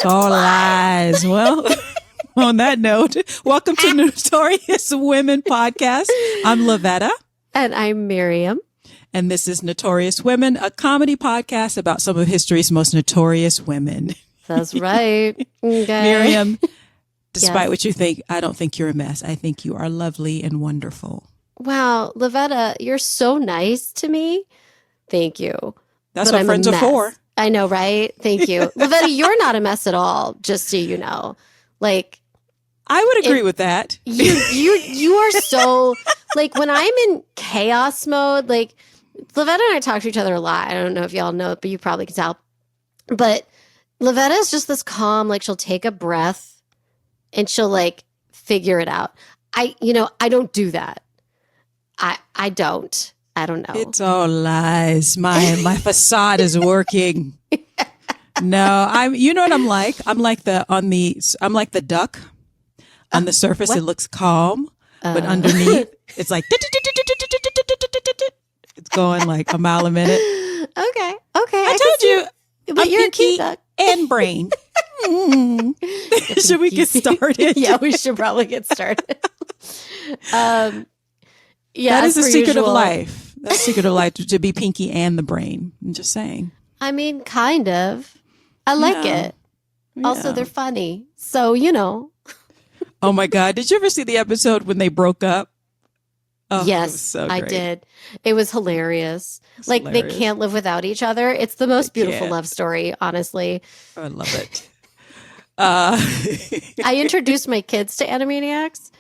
It's all lies. Well, on that note, welcome to Notorious Women Podcast. I'm Lavetta. And I'm Miriam. And this is Notorious Women, a comedy podcast about some of history's most notorious women. That's right. Okay. Miriam, despite what you think, I don't think you're a mess. I think you are lovely and wonderful. Wow, Lavetta, you're so nice to me. Thank you. That's what friends are for. I know, right? Thank you. Lavetta, you're not a mess at all, just so you know. Like, I would agree with that. You are so, like, when I'm in chaos mode, like, Lavetta and I talk to each other a lot. I don't know if y'all know it, but you probably can tell. But Lavetta is just this calm, like, she'll take a breath and she'll, like, figure it out. I don't do that. I don't. I don't know. It's all lies. My facade is working. No, you know what I'm like? I'm like the duck. On the surface, It looks calm, but underneath, it's like it's going like a mile a minute. Okay. I told you, but you're a cute duck and brain. Should we get started? Yeah, we should probably get started. Yeah, that is the secret of life. That's the secret of life, to be pinky and the brain. I'm just saying. I mean, kind of. I like it. Also, they're funny, so you know. Oh my God. Did you ever see the episode when they broke up? Oh, yes, so I did. It was hilarious. They can't live without each other. It's the most beautiful love story, honestly. I love it. I introduced my kids to Animaniacs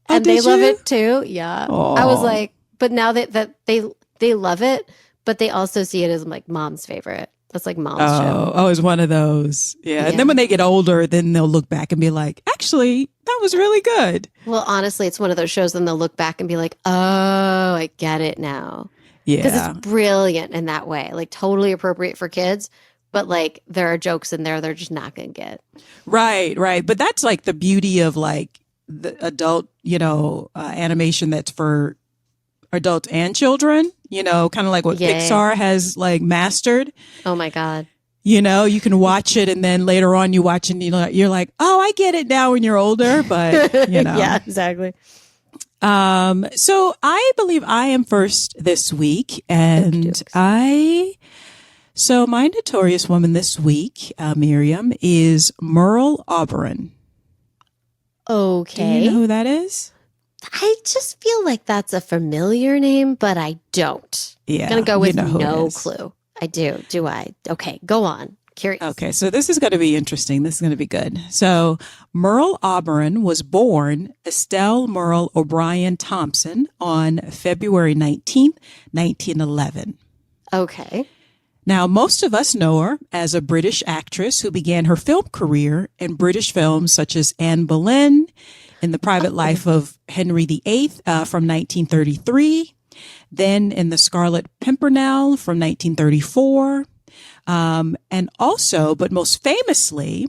and they love it too. Yeah. Aww. I was like, but now that they love it, but they also see it as like mom's favorite. That's like mom's show. Oh, it's one of those. Yeah. And then when they get older, then they'll look back and be like, actually, that was really good. Well, honestly, it's one of those shows. Then they'll look back and be like, oh, I get it now. Yeah. Because it's brilliant in that way. Like totally appropriate for kids. But like there are jokes in there they're just not going to get. Right. But that's like the beauty of like the adult, animation that's for adults and children, kind of like what Pixar has like mastered. Oh my God. You can watch it and then later on you watch and you're like, oh, I get it now when you're older, but Yeah, exactly. So I believe I am first this week and so my notorious woman this week, Miriam, is Merle Oberon. Okay. Do you know who that is? I just feel like that's a familiar name, but I don't. Yeah. I'm going to go with no clue. I do. Do I? Okay, go on. Curious. Okay, so this is going to be interesting. This is going to be good. So Merle Oberon was born Estelle Merle O'Brien Thompson on February 19th, 1911. Okay. Now, most of us know her as a British actress who began her film career in British films such as Anne Boleyn, in The Private Life of Henry VIII from 1933, then in The Scarlet Pimpernel from 1934, and also, but most famously,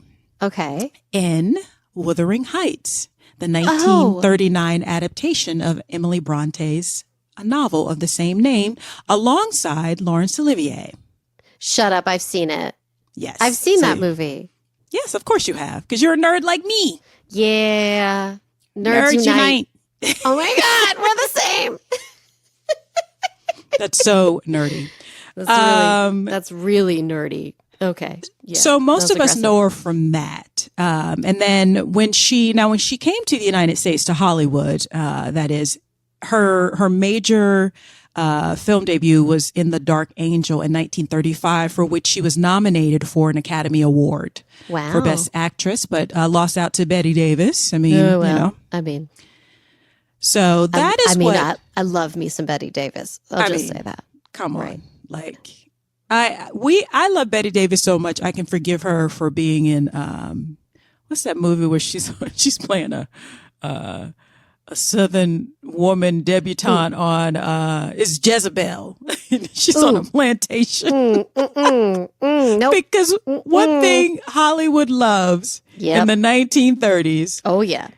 in Wuthering Heights, the 1939 adaptation of Emily Bronte's a novel of the same name, alongside Laurence Olivier. Shut up. I've seen it. Yes. I've seen that movie. Yes, of course you have, because you're a nerd like me. Yeah. Nerds unite. Oh my God, we're the same. That's so nerdy. That's really nerdy. Okay. Yeah, so most of us know her from that. And then when she came to the United States, to Hollywood, that is, her major film debut was in The Dark Angel in 1935, for which she was nominated for an Academy Award for Best Actress, but lost out to Bette Davis. I mean, so that is what I love me some Bette Davis. I'll just say that. Come on, like I love Bette Davis so much. I can forgive her for being in what's that movie where she's playing a Southern woman debutante on is Jezebel. She's on a plantation. Nope. Because one thing Hollywood loves in the 1930s. Oh yeah.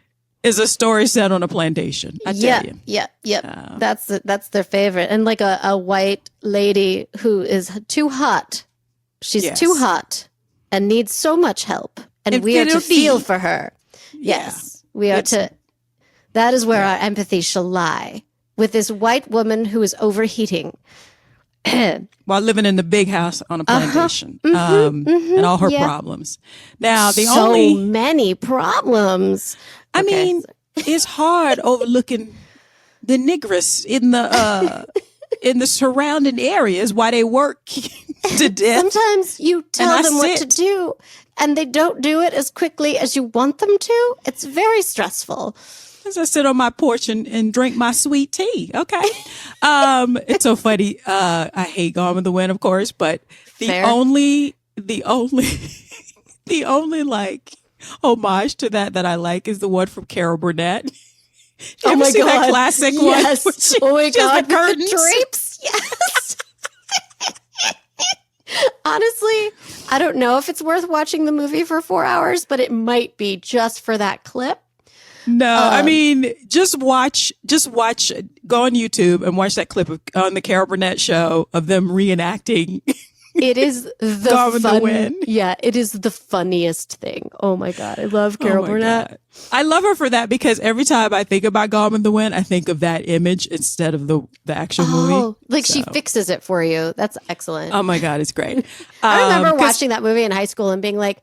Is a story set on a plantation. I tell you. Yeah. That's their favorite. And like a white lady who is too hot. She's too hot and needs so much help. And we are to Infinity. feel for her. Yeah. Yes. We are to, that is where our empathy shall lie with this white woman who is overheating. While living in the big house on a plantation, and all her problems. Now, so many problems. I mean, it's hard overlooking the niggers in the surrounding areas while they work to death. Sometimes you tell them what to do, and they don't do it as quickly as you want them to. It's very stressful. As I sit on my porch and drink my sweet tea. Okay. It's so funny. I hate Gone with the Wind, of course, but the only like homage to that I like is the one from Carol Burnett. Oh my God. That classic yes. one? Oh my God. The curtains. The drapes. Yes. Honestly, I don't know if it's worth watching the movie for 4 hours, but it might be just for that clip. No, I mean, just watch, go on YouTube and watch that clip on the Carol Burnett show of them reenacting. It is the Wind. Yeah, it is the funniest thing. Oh my God. I love Carol Burnett. God. I love her for that because every time I think about Gone with the Wind, I think of that image instead of the actual movie. Like she fixes it for you. That's excellent. Oh my God, it's great. I remember watching that movie in high school and being like,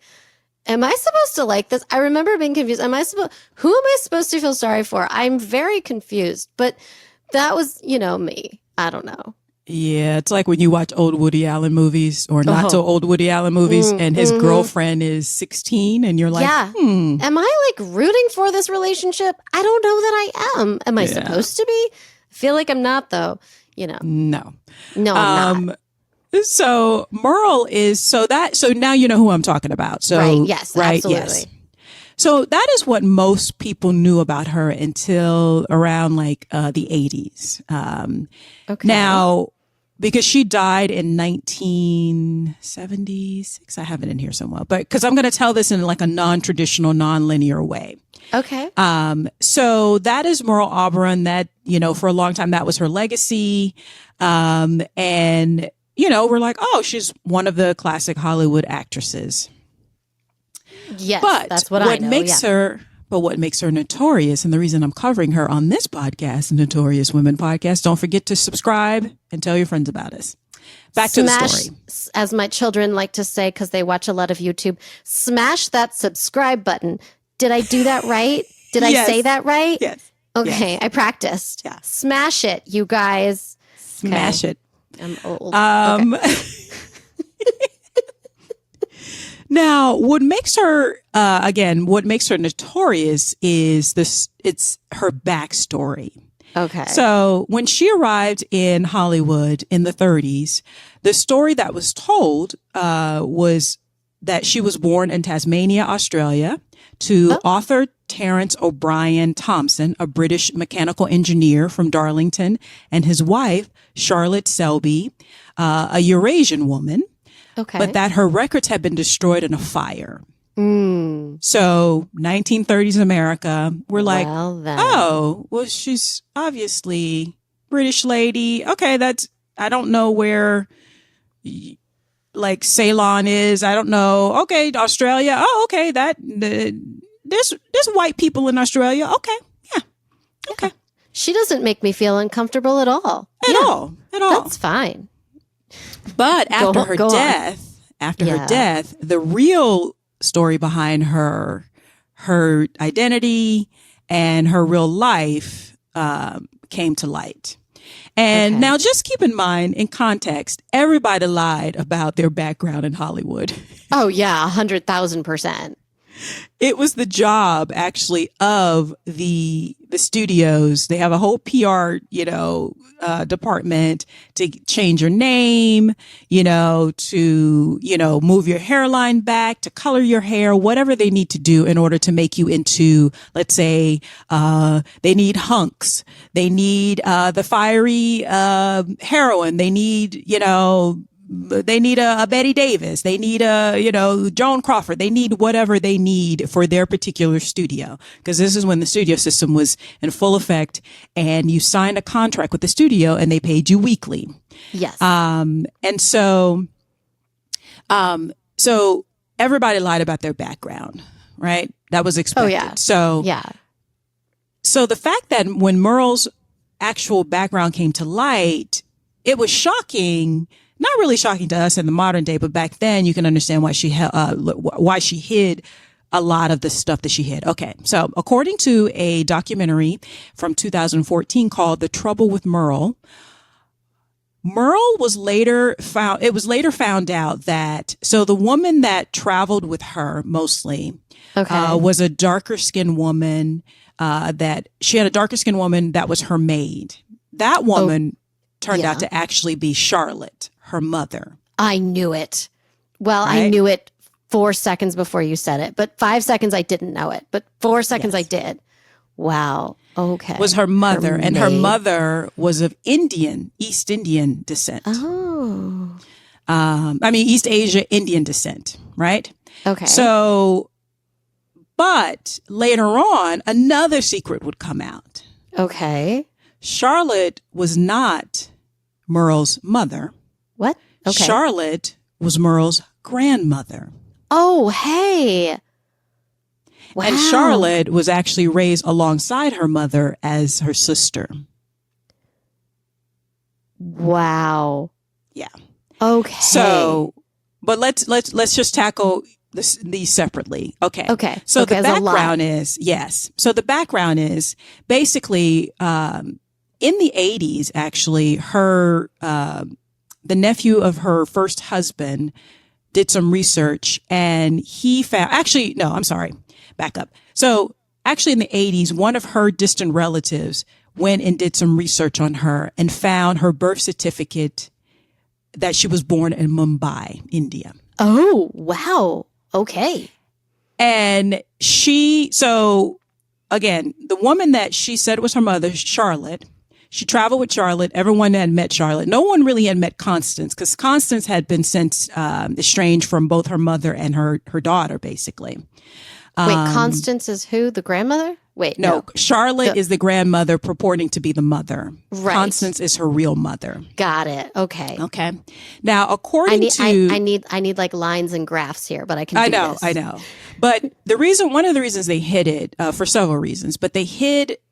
am I supposed to like this? I remember being confused. Who am I supposed to feel sorry for? I'm very confused, but that was, me. I don't know. Yeah, it's like when you watch old Woody Allen movies or not so old Woody Allen movies and his girlfriend is 16 and you're like, am I like rooting for this relationship? I don't know that I am. Am I supposed to be? I feel like I'm not though, No, I'm not. So Merle is so now you know who I'm talking about. So right, yes, absolutely. Yes. So that is what most people knew about her until around like the 80s. Okay. Now, because she died in 1976, I have it in here somewhere, but because I'm going to tell this in like a non-traditional, non-linear way. Okay. So that is Merle Oberon. That for a long time that was her legacy, and we're like, oh, she's one of the classic Hollywood actresses. Yes, but that's what I know. What makes her notorious, and the reason I'm covering her on this podcast, Notorious Women Podcast, don't forget to subscribe and tell your friends about us. Back to the story. As my children like to say, because they watch a lot of YouTube, smash that subscribe button. Did I do that right? Did I say that right? Yes. Okay, yes. I practiced. Yeah. Smash it, you guys. Smash it. I'm old. Okay. Now, what makes her notorious is it's her backstory. Okay. So when she arrived in Hollywood in the 30s, the story that was told was that she was born in Tasmania, Australia, to author Terence O'Brien Thompson, a British mechanical engineer from Darlington, and his wife, Charlotte Selby, a Eurasian woman. Okay. But that her records had been destroyed in a fire. So 1930s America, we're like, she's obviously British lady. Okay, I don't know where like Ceylon is. I don't know. Okay, Australia. Oh, okay, there's white people in Australia. Okay, yeah, okay. She doesn't make me feel uncomfortable at all. At all. That's fine. But after her death, the real story behind her identity and her real life came to light. And now just keep in mind, in context, everybody lied about their background in Hollywood. Oh, yeah, 100,000%. It was the job actually of the studios. They have a whole PR, department to change your name, to, move your hairline back, to color your hair, whatever they need to do in order to make you into, let's say, they need hunks. They need, the fiery, heroine. They need, a Betty Davis. They need Joan Crawford. They need whatever they need for their particular studio. Because this is when the studio system was in full effect and you signed a contract with the studio and they paid you weekly. Yes. So everybody lied about their background, right? That was expected. Oh, yeah. So the fact that when Merle's actual background came to light, it was shocking. Not really shocking to us in the modern day, but back then you can understand why she hid a lot of the stuff that she hid. Okay, so according to a documentary from 2014 called "The Trouble with Merle," Merle was later found. It was later found out that the woman that traveled with her mostly was a darker skinned woman. That she had a darker skinned woman that was her maid. That woman turned out to actually be Charlotte, her mother. I knew it. Well, Right? I knew it 4 seconds before you said it, but 5 seconds I didn't know it, but 4 seconds I did. Wow. Okay. Was her mother, and her maid. mother was of East Indian descent. Oh. East Asia Indian descent, right? Okay. So, but later on, another secret would come out. Okay. Charlotte was not Merle's mother. What? Okay. Charlotte was Merle's grandmother. Oh, hey. Wow. And Charlotte was actually raised alongside her mother as her sister. Wow. Yeah. Okay. So, but let's just tackle these separately. Okay. Okay. So Okay, the there's a lot. background is, yes. So the background is basically, in the 80s, actually, her, the nephew of her first husband did some research and he found, actually, no, I'm sorry, back up. So actually in the 80s, one of her distant relatives went and did some research on her and found her birth certificate that she was born in Mumbai, India. Oh, wow. Okay. And so again, the woman that she said was her mother, Charlotte, she traveled with Charlotte. Everyone had met Charlotte. No one really had met Constance because Constance had been since estranged from both her mother and her daughter, basically. Wait, Constance is who? The grandmother? Wait, No, Charlotte is the grandmother purporting to be the mother. Right. Constance is her real mother. Got it. Okay. Okay. Now, according I need like lines and graphs here, but I can do this. I know. But one of the reasons they hid it, for several reasons, but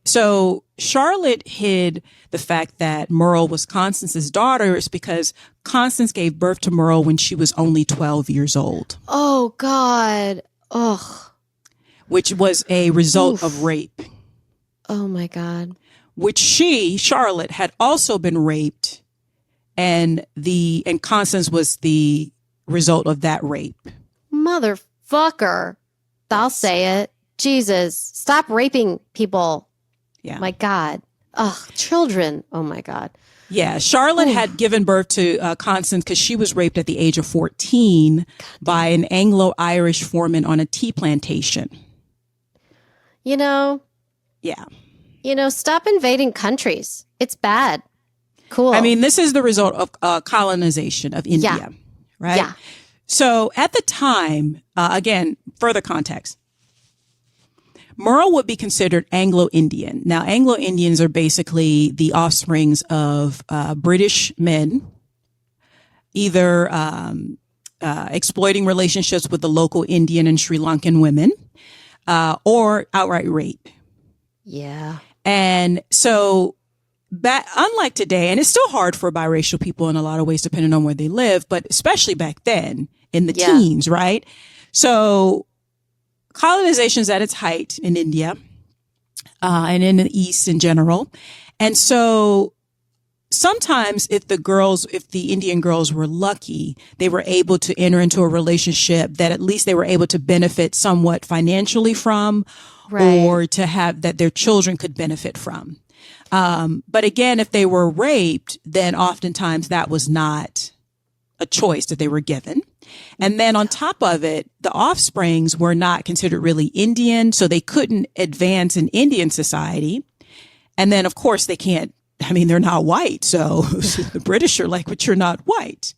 so Charlotte hid the fact that Merle was Constance's daughter is because Constance gave birth to Merle when she was only 12 years old. Oh, God. Ugh. Which was a result of rape. Oh, my God. Which Charlotte, had also been raped, and Constance was the result of that rape. Motherfucker. I'll say it. Jesus. Stop raping people. Yeah. My God. Ugh. Children. Oh, my God. Yeah. Charlotte had given birth to Constance because she was raped at the age of 14 by an Anglo-Irish foreman on a tea plantation. Yeah. Stop invading countries. It's bad. Cool. This is the result of colonization of India, right? Yeah. So at the time, again, further context, Merle would be considered Anglo-Indian. Now, Anglo-Indians are basically the offsprings of British men, either exploiting relationships with the local Indian and Sri Lankan women, or outright rape. Yeah. And so unlike today, and it's still hard for biracial people in a lot of ways, depending on where they live, but especially back then in the teens, right? So colonization is at its height in India, and in the East in general. And so sometimes if the Indian girls were lucky, they were able to enter into a relationship that at least they were able to benefit somewhat financially from, or to have that their children could benefit from. But again, if they were raped, then oftentimes that was not a choice that they were given. And then on top of it, the offsprings were not considered really Indian, so they couldn't advance in Indian society. And then, of course, they can't. They're not white, so the British are like, but you're not white.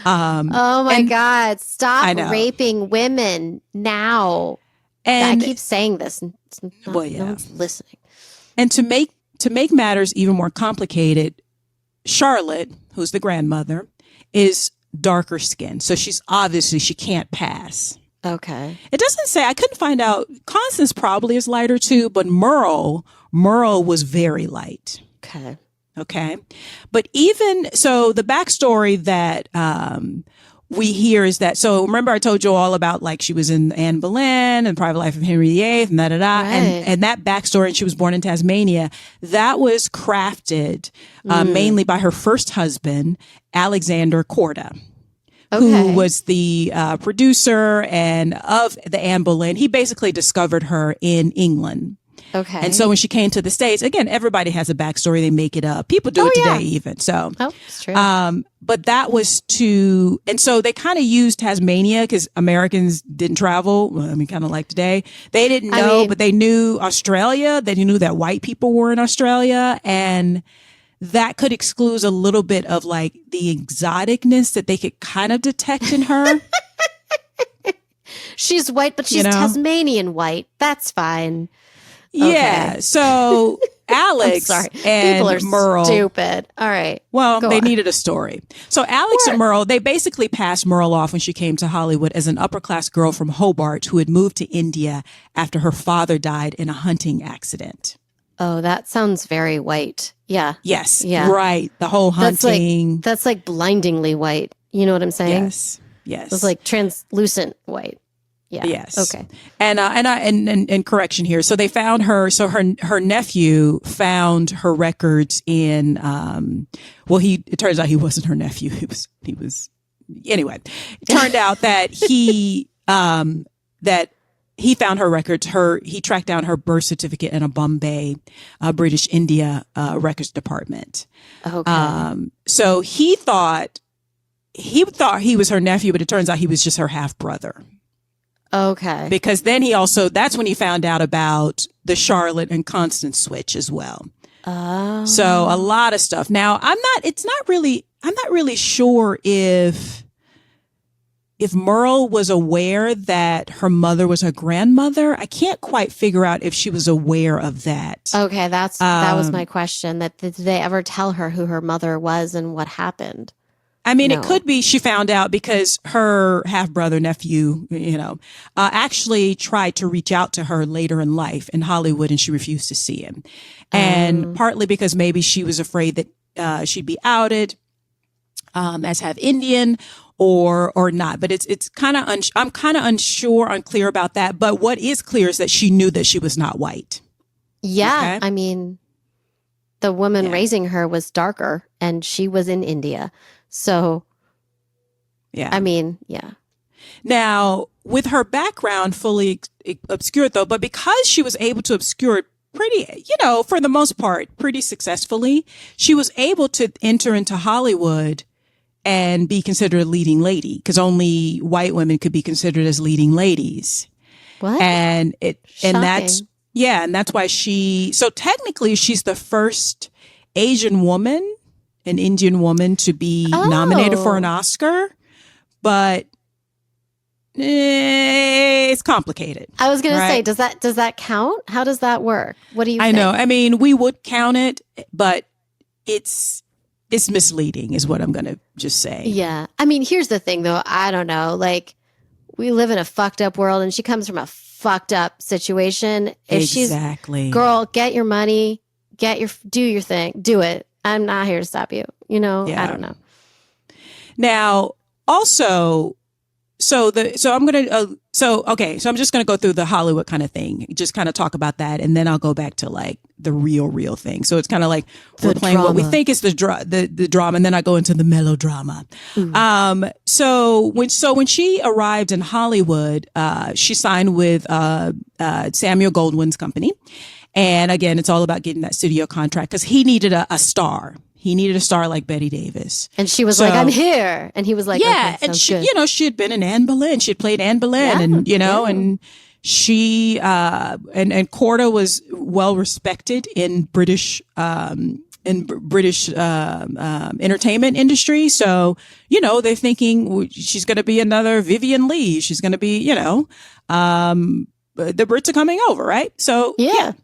Oh my God. Stop raping women now. And I keep saying this. And no one's listening. And to make matters even more complicated, Charlotte, who's the grandmother, is darker skinned. So she can't pass. Okay. It doesn't say. I couldn't find out. Constance probably is lighter too, but Merle was very light. Okay. Okay. But even so, the backstory that we hear is that, so remember I told you all about like she was in Anne Boleyn and Private Life of Henry VIII and Right. and that backstory, and she was born in Tasmania, that was crafted mainly by her first husband, Alexander Korda. Who was the producer and of the Anne Boleyn. He basically discovered her in England. Okay. And so when she came to the States, again, everybody has a backstory. They make it up. People do it today even. So, it's true. but that was and so they kind of used Tasmania because Americans didn't travel. Well, I mean, kind of like today. They didn't know, but they knew Australia. They knew that white people were in Australia, and that could exclude a little bit of like the exoticness that they could kind of detect in her. She's white, but she's Tasmanian white. That's fine. Yeah. Okay. So Alex and People are Merle. Stupid. All right. Well, they on. needed a story. So Alex and Merle, they basically passed Merle off when she came to Hollywood as an upper class girl from Hobart who had moved to India after her father died in a hunting accident. Oh, that sounds very white. Yeah. Yes. Yeah. Right. The whole hunting. That's like blindingly white. You know what I'm saying? Yes. Yes. It's like translucent white. Yeah. Yes. Okay. And correction here. So they found her. So her nephew found her records in. It turns out he wasn't her nephew. He was. Anyway, it turned out that he found her records. He tracked down her birth certificate in a Bombay, British India records department. Okay. So he thought he was her nephew, but it turns out he was just her half brother. Okay. Because then that's when he found out about the Charlotte and Constance switch as well. Oh. So a lot of stuff. Now I'm not really sure if Merle was aware that her mother was her grandmother. I can't quite figure out if she was aware of that. Okay. That was my question. Did they ever tell her who her mother was and what happened? I mean, It could be she found out because her half-brother nephew, actually tried to reach out to her later in life in Hollywood, and she refused to see him. And partly because maybe she was afraid that she'd be outed as half Indian or not. But it's kind of I'm kind of unclear about that. But what is clear is that she knew that she was not white. Yeah, okay? I mean, the woman raising her was darker, and she was in India. So, yeah. I mean, yeah. Now, with her background fully obscured, though, but because she was able to obscure it pretty, for the most part, pretty successfully, she was able to enter into Hollywood and be considered a leading lady because only white women could be considered as leading ladies. What? And Shocking. that's why so technically she's the first Asian woman, an Indian woman, to be nominated for an Oscar, but it's complicated. I was going to say, does that count? How does that work? What do you think? I know. I mean, we would count it, but it's misleading is what I'm going to just say. Yeah. I mean, here's the thing though. I don't know. Like, we live in a fucked up world, and she comes from a fucked up situation. If she's, girl, get your money, do your thing, do it. I'm not here to stop you. I don't know. Now, also, I'm just going to go through the Hollywood kind of thing, just kind of talk about that, and then I'll go back to like the real thing. So it's kind of like we're playing what we think is the drama, and then I go into the melodrama. So when she arrived in Hollywood, she signed with Samuel Goldwyn's company. And again, it's all about getting that studio contract because he needed a star. He needed a star like Bette Davis. And she was like, I'm here. And he was like, yeah. Okay, and she, good. She had been in Anne Boleyn. She had played Anne Boleyn and she, and Korda was well respected in British entertainment industry. So, they're thinking she's going to be another Vivian Leigh. She's going to be, the Brits are coming over, right? So, yeah.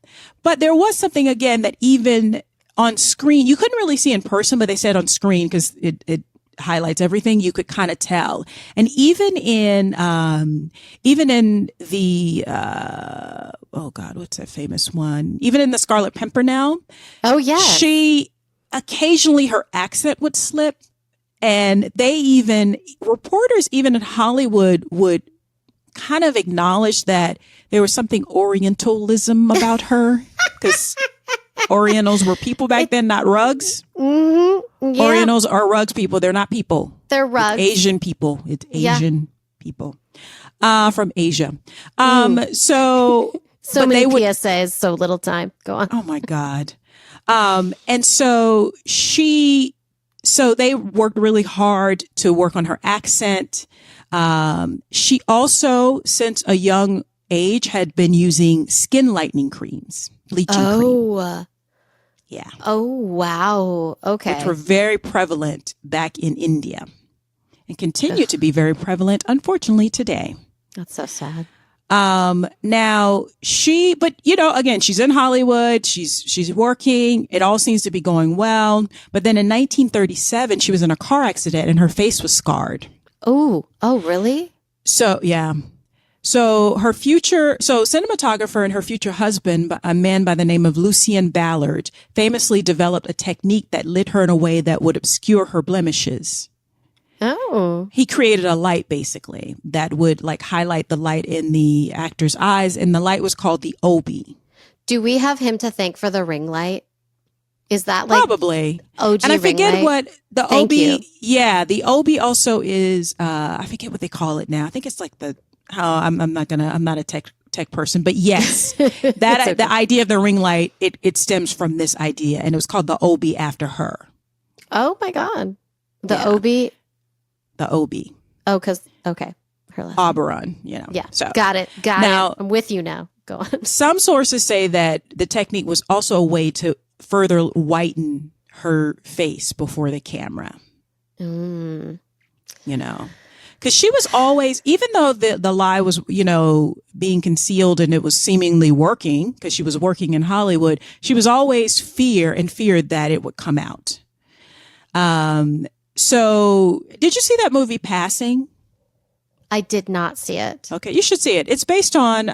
But there was something, again, that even on screen, you couldn't really see in person, but they said on screen because it highlights everything, you could kind of tell. And even in the, oh God, what's that famous one? Even in the Scarlet Pimpernel. Oh, yeah. She occasionally her accent would slip. And reporters even in Hollywood would kind of acknowledge that there was something Orientalism about her, because Orientals were people back then, not rugs. Mm-hmm. Yeah. Orientals are rugs people. They're not people. They're rugs. It's Asian people. It's Asian people from Asia. So many PSAs, so little time. Go on. Oh my God. And so they worked really hard to work on her accent. She also, since a young age, had been using skin lightening creams, bleaching cream. Yeah. Oh, wow. Okay. Which were very prevalent back in India and continue to be very prevalent, unfortunately, today. That's so sad. Now but again, she's in Hollywood. She's working. It all seems to be going well. But then in 1937, she was in a car accident and her face was scarred. Oh, really? So, yeah. So cinematographer and her future husband, a man by the name of Lucien Ballard, famously developed a technique that lit her in a way that would obscure her blemishes. Oh. He created a light, basically, that would highlight the light in the actor's eyes, and the light was called the Obi. Do we have him to thank for the ring light? Is that probably OG and I forget ring light? What the Thank Obi. You. Yeah, the Obi also is. I forget what they call it now. I think it's I'm not a tech person, but yes, that okay. The idea of the ring light it stems from this idea, and it was called the Obi after her. Oh my God, the Obi. The Obi. Oh, okay. Her last Oberon, Yeah. So got it. Now, I'm with you now. Go on. Some sources say that the technique was also a way to further whiten her face before the camera. Because she was always, even though the lie was, being concealed and it was seemingly working, because she was working in Hollywood, she was always feared that it would come out. So did you see that movie Passing? I did not see it. Okay, you should see it. It's based on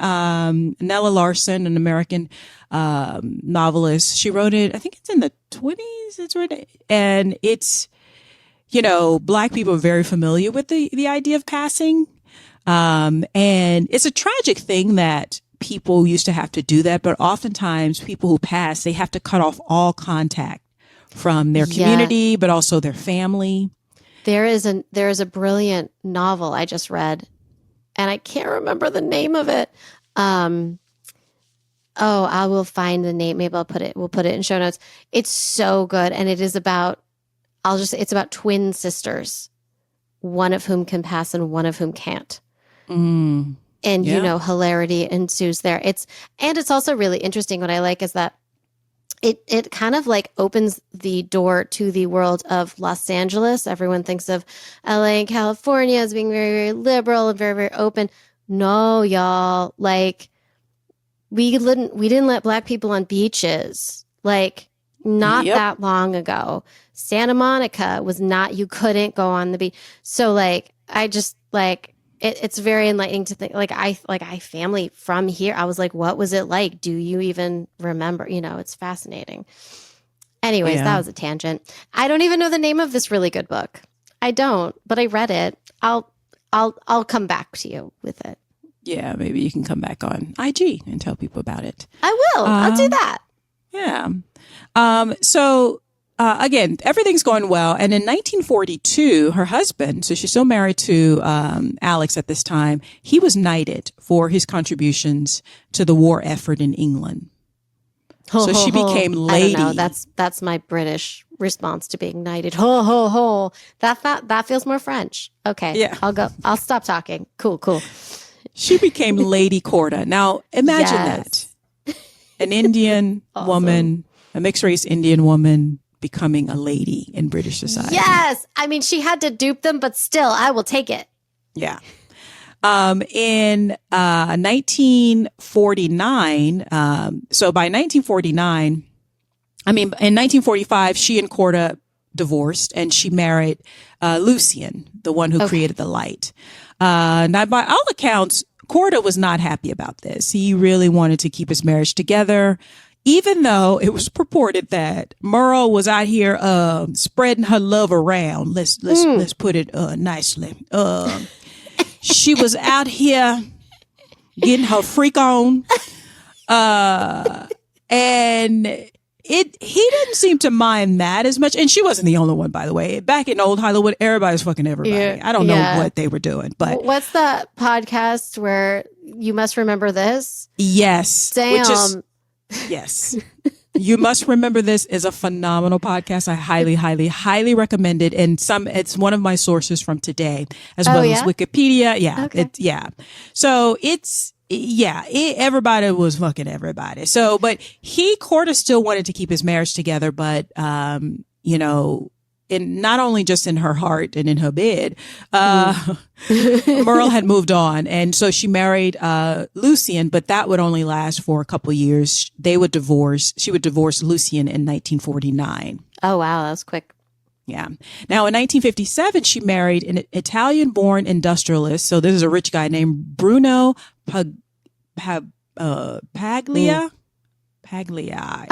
Nella Larson, an American novelist. She wrote it, I think it's in the 20s. It's written, and it's, Black people are very familiar with the idea of passing. And it's a tragic thing that people used to have to do that, but oftentimes people who pass, they have to cut off all contact from their community, but also their family. There is a brilliant novel I just read, and I can't remember the name of it. I will find the name. Maybe we'll put it in show notes. It's so good, and it is about it's about twin sisters, one of whom can pass and one of whom can't. And hilarity ensues there. It's also really interesting. What I like is that it kind of opens the door to the world of Los Angeles. Everyone thinks of LA and California as being very, very liberal and very, very open. No, y'all, we didn't let Black people on beaches, not that long ago. Santa Monica was not, you couldn't go on the beach. So I just it's very enlightening to think, I family from here. I was like, what was it like? Do you even remember? It's fascinating. Anyways, that was a tangent. I don't even know the name of this really good book. I don't, but I read it. I'll come back to you with it. Yeah, maybe you can come back on IG and tell people about it. I will. I'll do that. Yeah. Again, everything's going well. And in 1942, her husband, so she's still married to Alex at this time, he was knighted for his contributions to the war effort in England. So she became lady. I don't know. That's my British response to being knighted. Ho, ho, ho. That feels more French. Okay. Yeah. I'll stop talking. Cool. She became Lady Corda. Now, imagine that. An Indian woman, a mixed race Indian woman, becoming a lady in British society. Yes. I mean, she had to dupe them, but still, I will take it. Yeah. In 1949, so by 1949, in 1945, she and Corda divorced, and she married Lucian, the one who created the light. Now, by all accounts, Corda was not happy about this. He really wanted to keep his marriage together, even though it was purported that Merle was out here spreading her love around. Let's put it nicely. She was out here getting her freak on, and he didn't seem to mind that as much. And she wasn't the only one, by the way. Back in old Hollywood, everybody was fucking everybody. Yeah, I don't know what they were doing, but what's the podcast where You Must Remember This? Yes, damn. Yes. You Must Remember This is a phenomenal podcast. I highly, highly, highly recommend it. And it's one of my sources from today, as well as Wikipedia. Yeah. Okay. So everybody was fucking everybody. So, but Corda still wanted to keep his marriage together, but, and not only just in her heart and in her bed, Merle had moved on. And so she married Lucian, but that would only last for a couple years. They would divorce. She would divorce Lucian in 1949. Oh, wow. That was quick. Yeah. Now, in 1957, she married an Italian-born industrialist. So this is a rich guy named Bruno Paglia. Pagliai.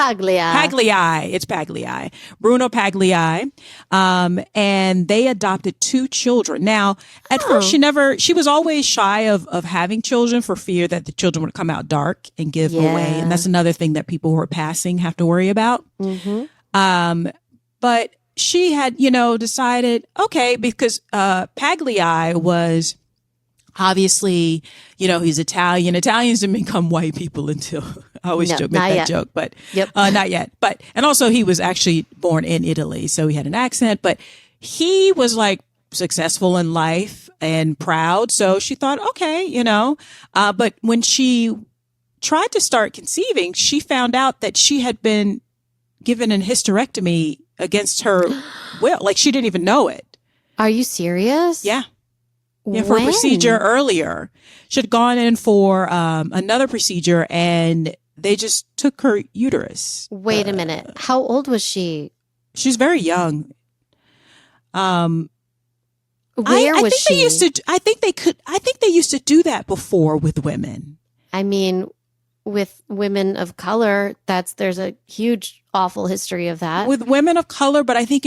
It's Pagliai. Bruno Pagliai. And they adopted 2 children. Now, at first she was always shy of having children for fear that the children would come out dark and give away. And that's another thing that people who are passing have to worry about. Mm-hmm. But she had, decided, okay, because Pagliai was obviously, he's Italian. Italians didn't become white people until I always make that joke, but not yet. But, and also he was actually born in Italy. So he had an accent, but he was like successful in life and proud. So she thought, okay, but when she tried to start conceiving, she found out that she had been given an hysterectomy against her will. Like she didn't even know it. Are you serious? Yeah. Yeah, for a procedure earlier. She had gone in for another procedure and they just took her uterus. Wait a minute. How old was she? She's very young. Where was she? I think they used to do that before with women. I mean, with women of color, there's a huge, awful history of that. With women of color, but I think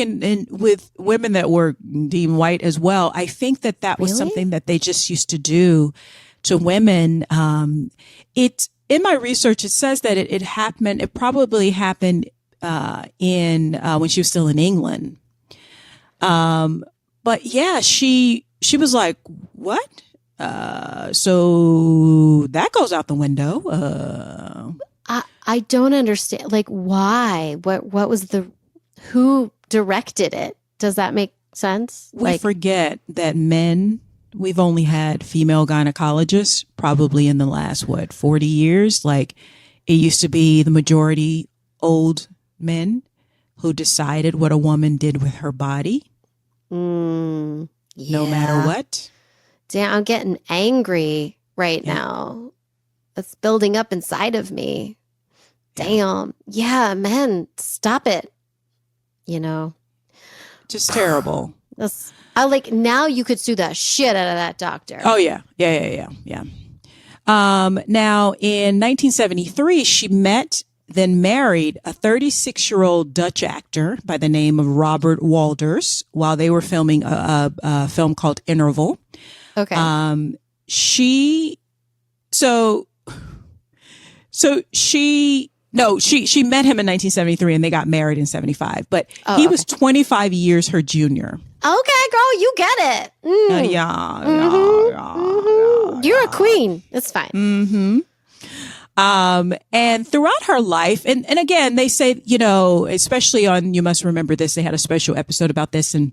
with women that were deemed white as well, I think that was something that they just used to do to women. In my research, it says that it probably happened when she was still in England. But yeah, she was like, what? So that goes out the window. I don't understand. Like, why? What was who directed it? Does that make sense? We forget that we've only had female gynecologists probably in the last, 40 years? Like, it used to be the majority old men who decided what a woman did with her body. No matter what. Damn, I'm getting angry right now. It's building up inside of me. Damn. Yeah, man, stop it. Just terrible. Now you could sue the shit out of that doctor. Oh, yeah. Yeah. Now, in 1973, she then married a 36-year-old Dutch actor by the name of Robert Walders while they were filming a film called Interval. Okay. She met him in 1973 and they got married in 75, but he was 25 years her junior. Okay, girl, you get it. You're a queen. It's fine. Mm-hmm. And throughout her life, and again, they say, especially on You Must Remember This, they had a special episode about this, and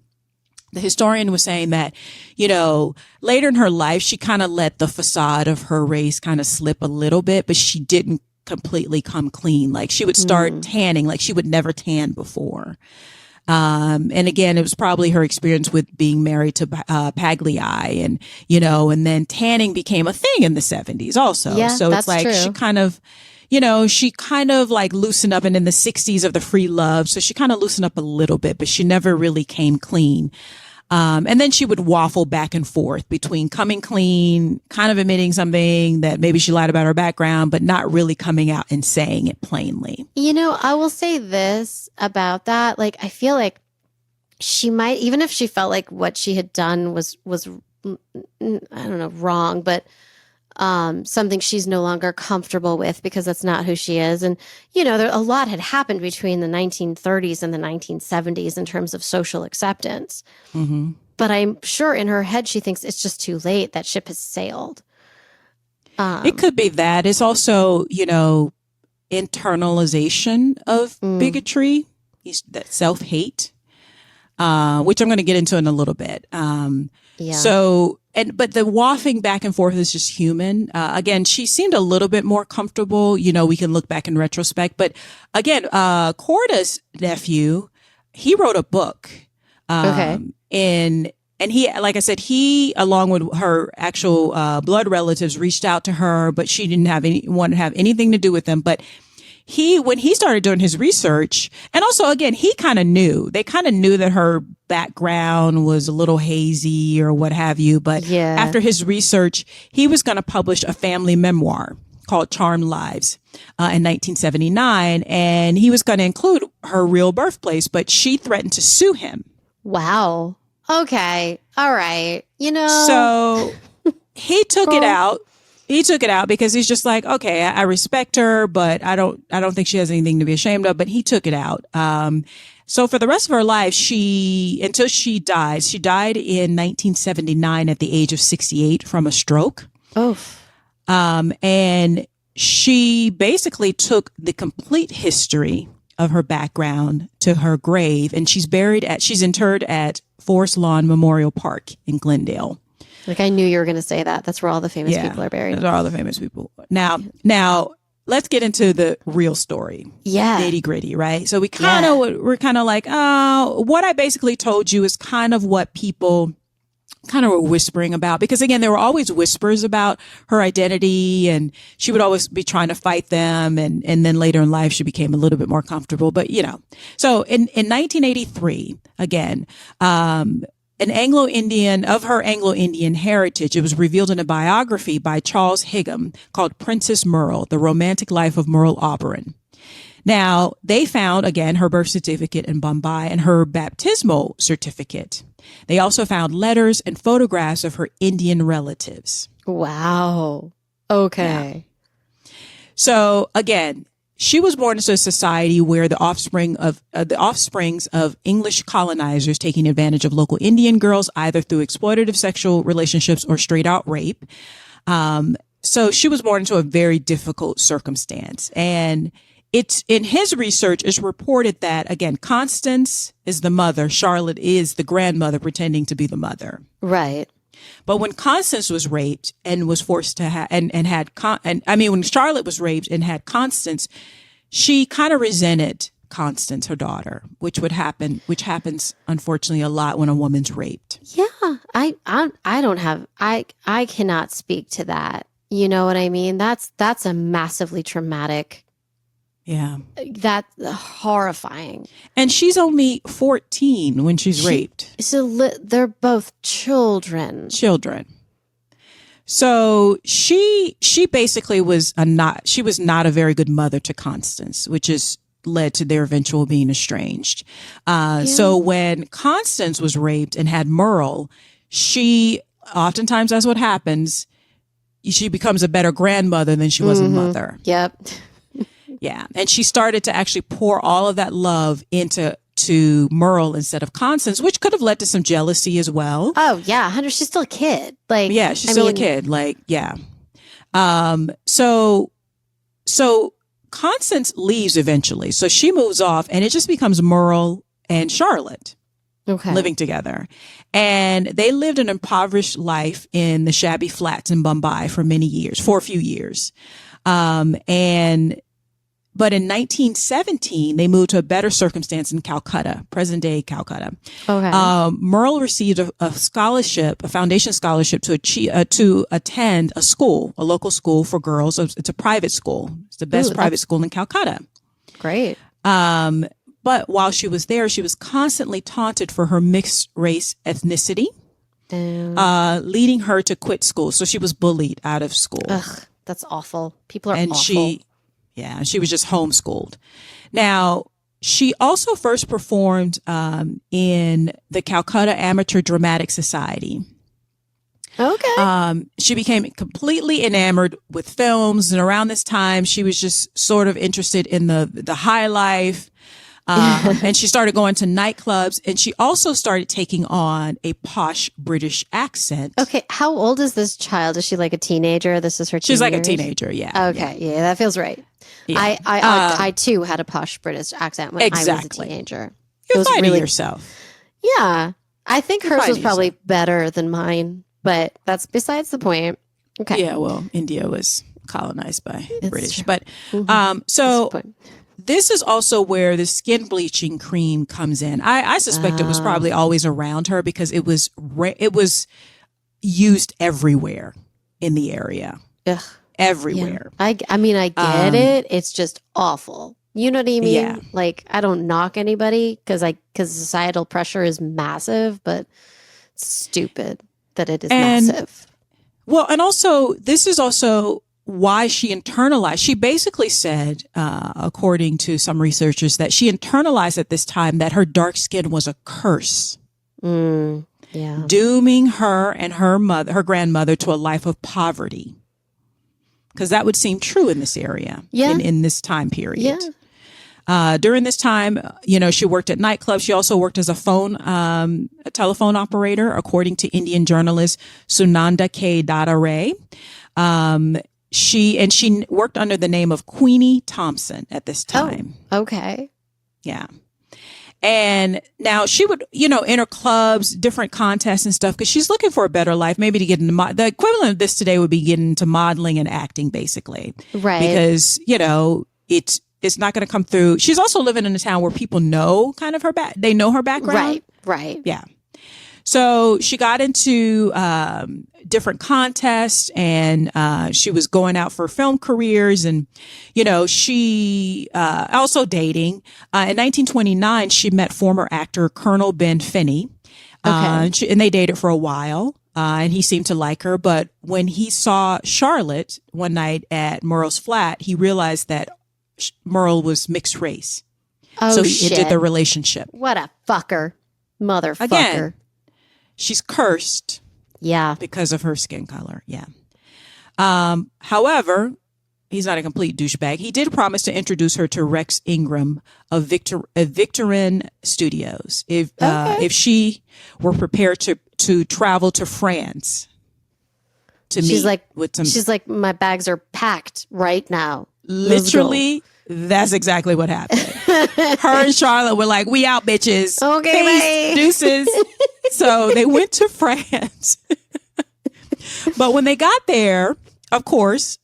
the historian was saying that, later in her life, she kind of let the facade of her race kind of slip a little bit, but she didn't completely come clean. Like she would start tanning, like she would never tan before. And again, it was probably her experience with being married to Pagliai and then tanning became a thing in the 70s also. Yeah, so it's like true. she kind of, she kind of like loosened up, and in the 60s of the free love. So she kind of loosened up a little bit, but she never really came clean. And then she would waffle back and forth between coming clean, kind of admitting something that maybe she lied about her background, but not really coming out and saying it plainly. I will say this about that. Like, I feel like she might, even if she felt like what she had done was I don't know, wrong, but something she's no longer comfortable with because that's not who she is. And, a lot had happened between the 1930s and the 1970s in terms of social acceptance. Mm-hmm. But I'm sure in her head, she thinks it's just too late. That ship has sailed. It could be that. It's also, internalization of bigotry, that self-hate, which I'm going to get into in a little bit. Yeah. So, but the waffling back and forth is just human. Again, she seemed a little bit more comfortable. We can look back in retrospect. But again, Corda's nephew, he wrote a book. Okay. And he, like I said, he, along with her actual blood relatives, reached out to her, but she didn't want to have anything to do with them. But when he started doing his research, and also, again, they kind of knew that her background was a little hazy or what have you. But after his research, he was going to publish a family memoir called Charmed Lives in 1979. And he was going to include her real birthplace, but she threatened to sue him. Wow. Okay. All right. So he took it out. He took it out because he's just like, okay, I respect her, but I don't think she has anything to be ashamed of. But he took it out. So for the rest of her life, until she died in 1979 at the age of 68 from a stroke. Oh. And she basically took the complete history of her background to her grave, and she's interred at Forest Lawn Memorial Park in Glendale. Like, I knew you were going to say that. That's where all the famous people are buried. Those are all the famous people. Now, let's get into the real story. Yeah. Nitty gritty, right? So we're kind of like, what I basically told you is kind of what people kind of were whispering about, because again, there were always whispers about her identity, and she would always be trying to fight them. And then later in life, she became a little bit more comfortable, but so in 1983, again, an Anglo-Indian, of her Anglo-Indian heritage, it was revealed in a biography by Charles Higham called Princess Merle, The Romantic Life of Merle Oberon. Now, they found, again, her birth certificate in Bombay and her baptismal certificate. They also found letters and photographs of her Indian relatives. Wow. Okay. Yeah. So, again, she was born into a society where the offsprings of English colonizers taking advantage of local Indian girls, either through exploitative sexual relationships or straight out rape. So she was born into a very difficult circumstance. And it's in his research, it's reported that, again, Constance is the mother, Charlotte is the grandmother pretending to be the mother. Right. But when Constance was raped and was forced to have, when Charlotte was raped and had Constance, she kind of resented Constance, her daughter, which happens unfortunately a lot when a woman's raped. Yeah, I cannot speak to that. You know what I mean? That's a massively traumatic. Yeah. That's horrifying. And she's only 14 when she's raped. So they're both children. So she basically was not a very good mother to Constance, which is led to their eventual being estranged. So when Constance was raped and had Merle, she oftentimes, that's what happens. She becomes a better grandmother than she was a mother. Yep. Yeah. And she started to actually pour all of that love into Merle instead of Constance, which could have led to some jealousy as well. Oh, yeah. She's still a kid. She's still a kid. So Constance leaves eventually. So she moves off, and it just becomes Merle and Charlotte living together. And they lived an impoverished life in the shabby flats in Bombay for a few years. And But in 1917, they moved to a better circumstance in Calcutta, present-day Calcutta. Okay. Merle received a scholarship, a foundation scholarship to attend a school, a local school for girls. It's a private school. It's the best private school in Calcutta. Great. But while she was there, she was constantly taunted for her mixed race ethnicity, leading her to quit school. So she was bullied out of school. Ugh, that's awful. People are and awful. She was just homeschooled. Now, she also first performed in the Calcutta Amateur Dramatic Society. Okay. She became completely enamored with films, and around this time, she was just sort of interested in the high life. And she started going to nightclubs, and she also started taking on a posh British accent. Okay, how old is this child? Is she like a teenager? This is her. She's like a teenager, yeah. Okay, yeah, that feels right. Yeah. I too had a posh British accent when I was a teenager. You're fighting yourself. Yeah, I think hers was probably better than mine, but that's besides the point. Okay. Yeah, well, India was colonized by British, true. but so. This is also where the skin bleaching cream comes in. I suspect it was probably always around her because it was used everywhere in the area. Ugh. Everywhere. Yeah. I mean, I get it. It's just awful. You know what I mean? Yeah. Like, I don't knock anybody because societal pressure is massive, but it's stupid that it is massive. Well, and also, this is also why she internalized. She basically said, according to some researchers, that she internalized at this time that her dark skin was a curse. Yeah. Dooming her and her grandmother to a life of poverty. Because that would seem true in this area, in this time period. Yeah. During this time, she worked at nightclubs. She also worked as a telephone operator, according to Indian journalist Sunanda K. Ray. She worked under the name of Queenie Thompson at this time. Oh, okay. Yeah. And now she would, enter clubs, different contests and stuff, because she's looking for a better life, maybe to get into the equivalent of this today would be getting into modeling and acting, basically. Right. Because, it's not going to come through. She's also living in a town where people know kind of they know her background. Right. Yeah. So she got into different contests, and she was going out for film careers, and she also dating. In 1929, she met former actor Colonel Ben Finney, and they dated for a while. And he seemed to like her, but when he saw Charlotte one night at Merle's flat, he realized that Merle was mixed race. Oh, so he shit. ended their relationship. What a fucker. Motherfucker. Again, she's cursed. Yeah. Because of her skin color. Yeah. However, he's not a complete douchebag. He did promise to introduce her to Rex Ingram of Victorine Studios if she were prepared to travel to France to meet with some. She's like, my bags are packed right now. Literally, that's exactly what happened. Her and Charlotte were like, we out, bitches. Okay, peace, deuces. So they went to France. But when they got there, of course,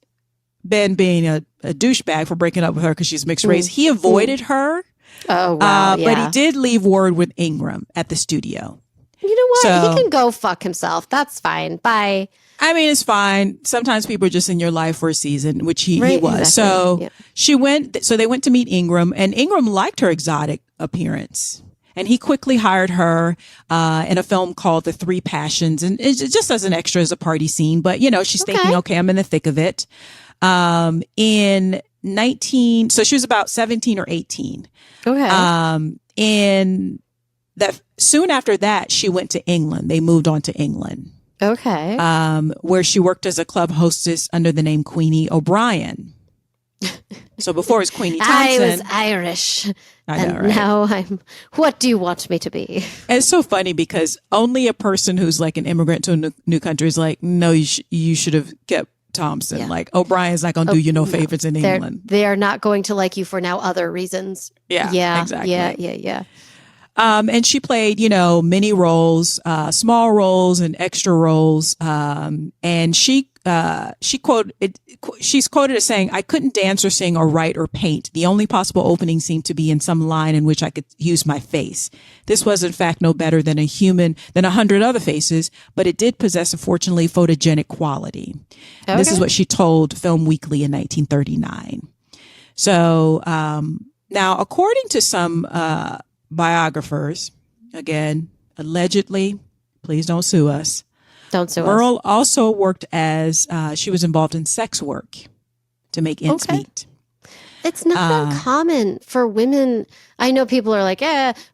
Ben being a douchebag for breaking up with her because she's mixed race, he avoided her. Oh, wow. But he did leave word with Ingram at the studio. You know what? He can go fuck himself. That's fine. Bye. I mean, it's fine. Sometimes people are just in your life for a season, which he was. Exactly. So they went to meet Ingram, and Ingram liked her exotic appearance. And he quickly hired her in a film called The Three Passions, and it's just as an extra, as a party scene. But, she's thinking, okay, I'm in the thick of it. So she was about 17 or 18. Okay. Soon after that, she went to England. They moved on to England. Okay. Where she worked as a club hostess under the name Queenie O'Brien. So before it was Queenie Thompson. I was Irish. I know, and right? now I'm, what do you want me to be? And it's so funny because only a person who's like an immigrant to a new country is like, no, you should have kept Thompson. Yeah. Like O'Brien's not going to do you no favors in England. They are not going to like you for now other reasons. Yeah, exactly. Yeah. And she played, many roles, small roles and extra roles. And she she's quoted as saying, "I couldn't dance or sing or write or paint. The only possible opening seemed to be in some line in which I could use my face. This was in fact no better than 100 other faces, but it did possess a fortunately photogenic quality." Okay. This is what she told Film Weekly in 1939. So, now according to some, biographers, again, allegedly, please don't sue us. Don't sue us. Merle also worked as, she was involved in sex work to make ends meet. It's not uncommon for women. I know people are like,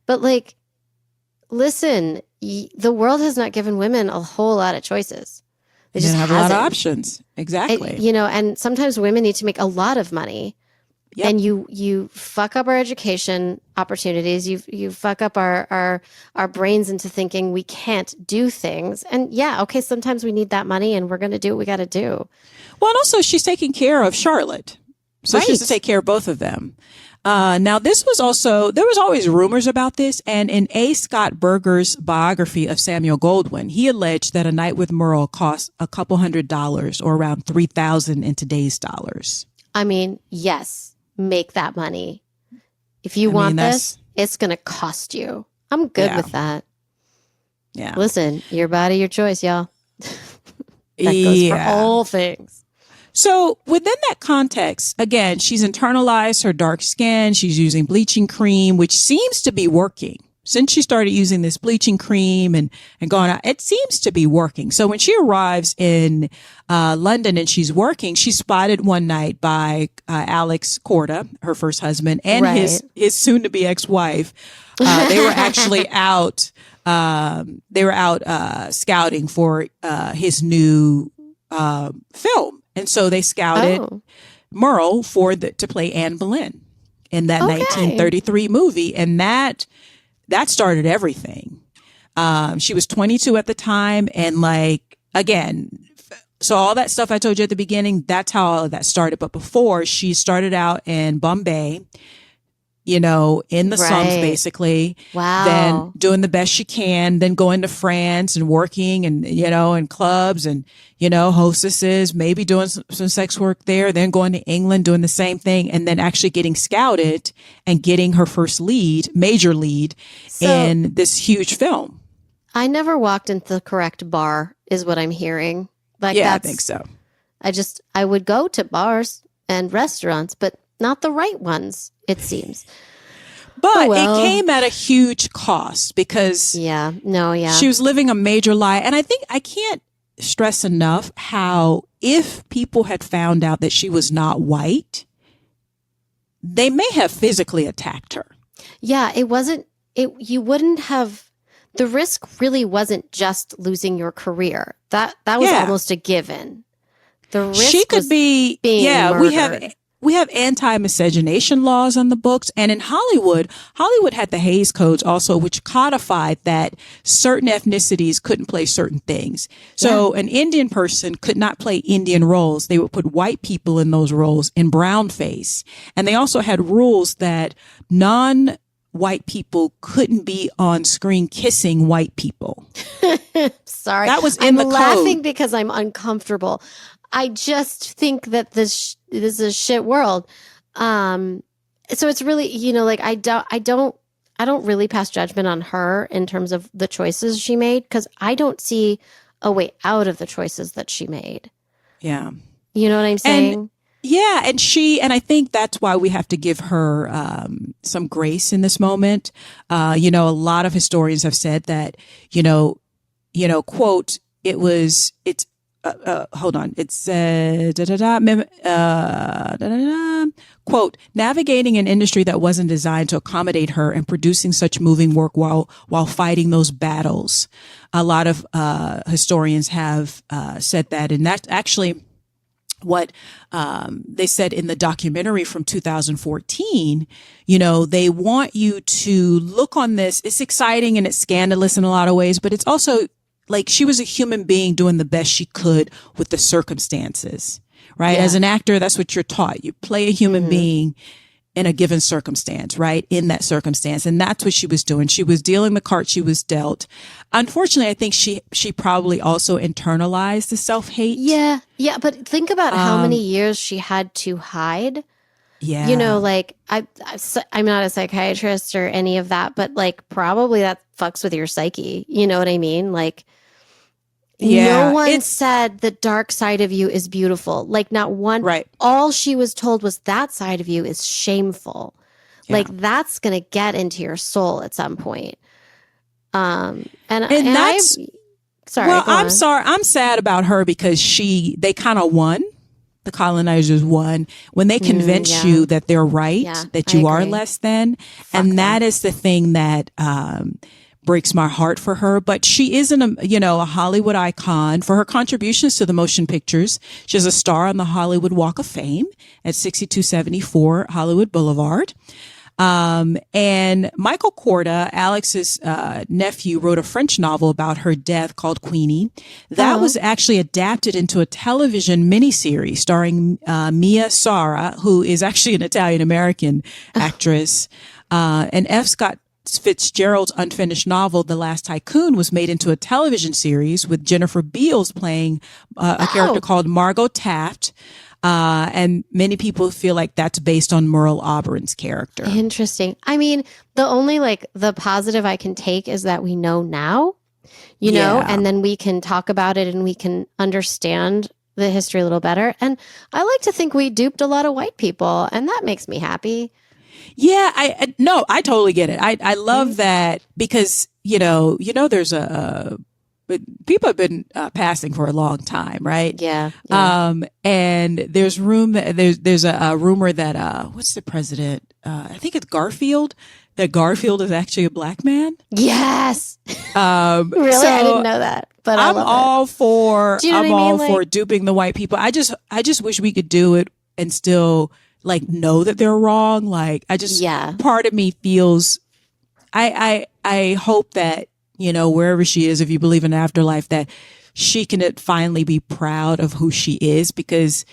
but like, listen, the world has not given women a whole lot of choices. They just have a lot of options. Exactly. And sometimes women need to make a lot of money. Yep. And you fuck up our education opportunities. You fuck up our brains into thinking we can't do things. And sometimes we need that money, and we're going to do what we got to do. Well, and also she's taking care of Charlotte, so she has to take care of both of them. Now, there was always rumors about this, and in A. Scott Berger's biography of Samuel Goldwyn, he alleged that a night with Merle cost a couple $100 or around $3,000 in today's dollars. I mean, yes. Make that money. If you want this, it's going to cost you. I'm good with that. Yeah. Listen, your body, your choice, y'all. That goes for all things. So within that context, again, she's internalized her dark skin. She's using bleaching cream, which seems to be working. Since she started using this bleaching cream and going out, it seems to be working. So when she arrives in London and she's working, she's spotted one night by Alex Corda, her first husband, and his soon-to-be ex-wife. They were actually out. They were out scouting for his new film, and so they scouted Merle to play Anne Boleyn in that 1933 movie, and that started everything. She was 22 at the time. And so all that stuff I told you at the beginning, that's how all of that started. But before, she started out in Bombay, in the slums, basically. Wow. Then doing the best she can, then going to France and working and, in clubs and, hostesses, maybe doing some sex work there, then going to England, doing the same thing, and then actually getting scouted and getting her first major lead in this huge film. I never walked into the correct bar, is what I'm hearing. I think so. I would go to bars and restaurants, but not the right ones, it seems. But it came at a huge cost because she was living a major lie. And I think I can't stress enough how if people had found out that she was not white, they may have physically attacked her. Yeah, you wouldn't have, the risk really wasn't just losing your career. That was almost a given. The risk she could be being murdered. We have anti-miscegenation laws on the books. And in Hollywood had the Hays Codes also, which codified that certain ethnicities couldn't play certain things. So an Indian person could not play Indian roles. They would put white people in those roles in brown face. And they also had rules that non-white people couldn't be on screen kissing white people. Sorry. That was in the code. I'm laughing because I'm uncomfortable. I just think that this is a shit world. So it's really, I don't really pass judgment on her in terms of the choices she made, because I don't see a way out of the choices that she made. Yeah. You know what I'm saying? And I think that's why we have to give her some grace in this moment. A lot of historians have said that, quote, hold on. It said, quote, navigating an industry that wasn't designed to accommodate her and producing such moving work while fighting those battles. A lot of historians have said that. And that's actually what they said in the documentary from 2014. They want you to look on this. It's exciting and it's scandalous in a lot of ways, but it's also like she was a human being doing the best she could with the circumstances, right? Yeah. As an actor, that's what you're taught. You play a human being in a given circumstance, right? In that circumstance. And that's what she was doing. She was dealing the card she was dealt. Unfortunately, I think she probably also internalized the self-hate. Yeah. Yeah. But think about how many years she had to hide. Yeah. You know, like I'm not a psychiatrist or any of that, but like probably that fucks with your psyche. You know what I mean? Like, yeah, no one said the dark side of you is beautiful. Like not one. Right. All she was told was that side of you is shameful. Yeah. Like that's going to get into your soul at some point. And that's sorry. Well, I'm on. sorry. I'm sad about her because they kind of won. The colonizers won when they convince you that they're right, that you are less than. And that is the thing that breaks my heart for her. But she isn't a Hollywood icon for her contributions to the motion pictures. She's a star on the Hollywood Walk of Fame at 6274 Hollywood Boulevard. And Michael Korda, Alex's nephew, wrote a French novel about her death called Queenie. That was actually adapted into a television miniseries starring Mia Sara, who is actually an Italian-American actress. And F. Scott Fitzgerald's unfinished novel, The Last Tycoon, was made into a television series with Jennifer Beals playing a character called Margot Taft. And many people feel like that's based on Merle Oberon's character. Interesting. I mean, the only the positive I can take is that we know now, you know, and then we can talk about it and we can understand the history a little better. And I like to think we duped a lot of white people, and that makes me happy. Yeah, I totally get it. I love that because, there's but people have been passing for a long time, right? Yeah. And there's there's a rumor that what's the president? I think it's Garfield. That Garfield is actually a black man. Yes. Really, so I didn't know that. But I'm all for for duping the white people. I just wish we could do it and still know that they're wrong. Part of me feels I hope that wherever she is, if you believe in afterlife, that she can finally be proud of who she is because,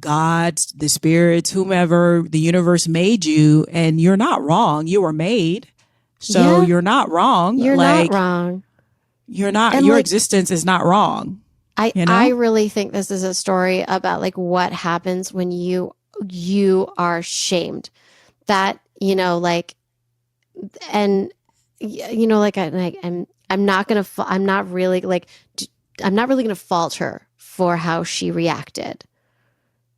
God, the spirits, whomever, the universe made you and you're not wrong. You were made. So you're not wrong. You're not wrong. You're not, and your existence is not wrong. I really think this is a story about what happens when you are shamed that, and I'm not really going to fault her for how she reacted.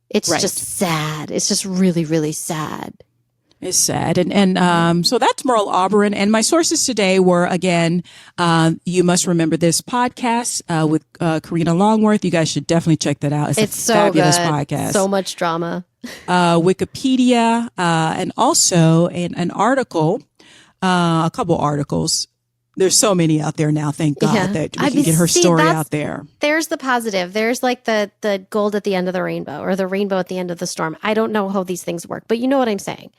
It's just sad. It's just really, really sad. It's sad. And so that's Merle Oberon. And my sources today were, again, You Must Remember This podcast with Karina Longworth. You guys should definitely check that out. It's a so fabulous good. podcast. So much drama. Wikipedia, and also an article, a couple articles. There's so many out there now, thank God, that we can get her story out there. There's the positive. There's the gold at the end of the rainbow or the rainbow at the end of the storm. I don't know how these things work, but you know what I'm saying.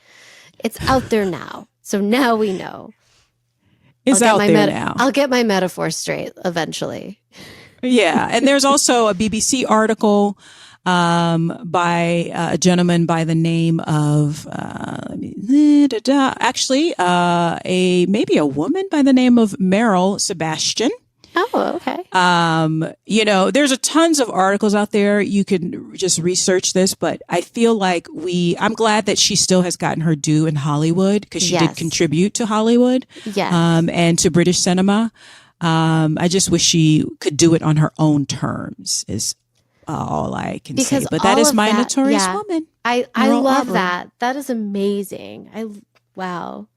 It's out there now. So now we know. It's out there now. I'll get my metaphor straight eventually. Yeah. And there's also a BBC article by a gentleman by the name of maybe a woman by the name of Merle Sebastian. Oh, okay. There's a tons of articles out there. You can just research this, but I feel like I'm glad that she still has gotten her due in Hollywood because she did contribute to Hollywood, and to British cinema. I just wish she could do it on her own terms is all I can say. But that is my Notorious woman. I love that. That is amazing. Wow.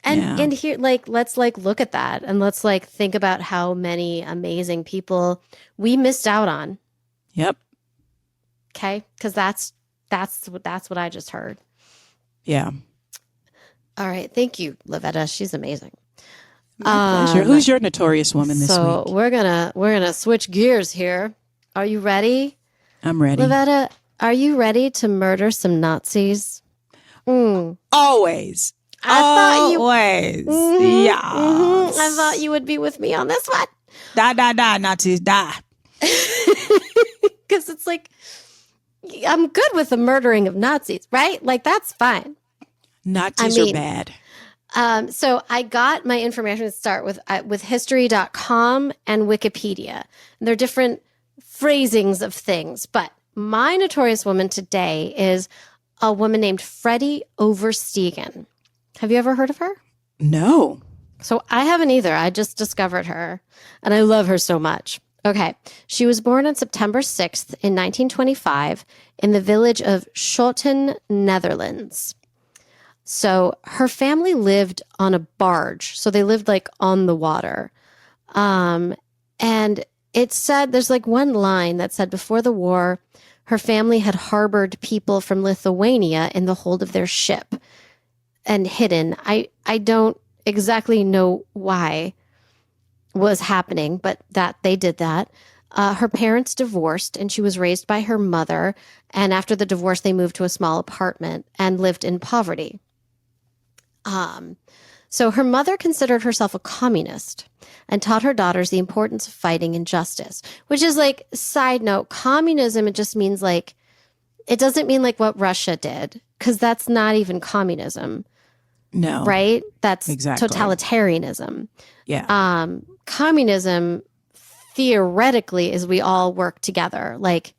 And here, let's look at that and let's think about how many amazing people we missed out on. Yep. Okay. Cause that's what I just heard. Yeah. All right. Thank you, Lavetta. She's amazing. My pleasure. Who's your Notorious woman this week? So we're gonna switch gears here. Are you ready? I'm ready. Lavetta, are you ready to murder some Nazis? Always. Always. Yeah. I thought you would be with me on this one. Die, Nazis, die. Because it's I'm good with the murdering of Nazis, right? Like, that's fine. Nazis are bad. So I got my information to start with history.com and Wikipedia. And they're different phrasings of things, but my notorious woman today is a woman named Freddie Oversteegen. Have you ever heard of her? No. So I haven't either. I just discovered her, and I love her so much. Okay. She was born on September 6th in 1925 in the village of Schoten, Netherlands. So her family lived on a barge. So they lived like on the water. And it said, there's like one line that said before the war, her family had harbored people from Lithuania in the hold of their ship and hidden. I don't exactly know why was happening, but that they did that. Her parents divorced and she was raised by her mother. And after the divorce, they moved to a small apartment and lived in poverty. So her mother considered herself a communist and taught her daughters the importance of fighting injustice, which is like, side note, communism, it just means like, it doesn't mean like what Russia did, because that's not even communism. No. Right? That's exactly totalitarianism. Yeah. Communism theoretically is we all work together. Like,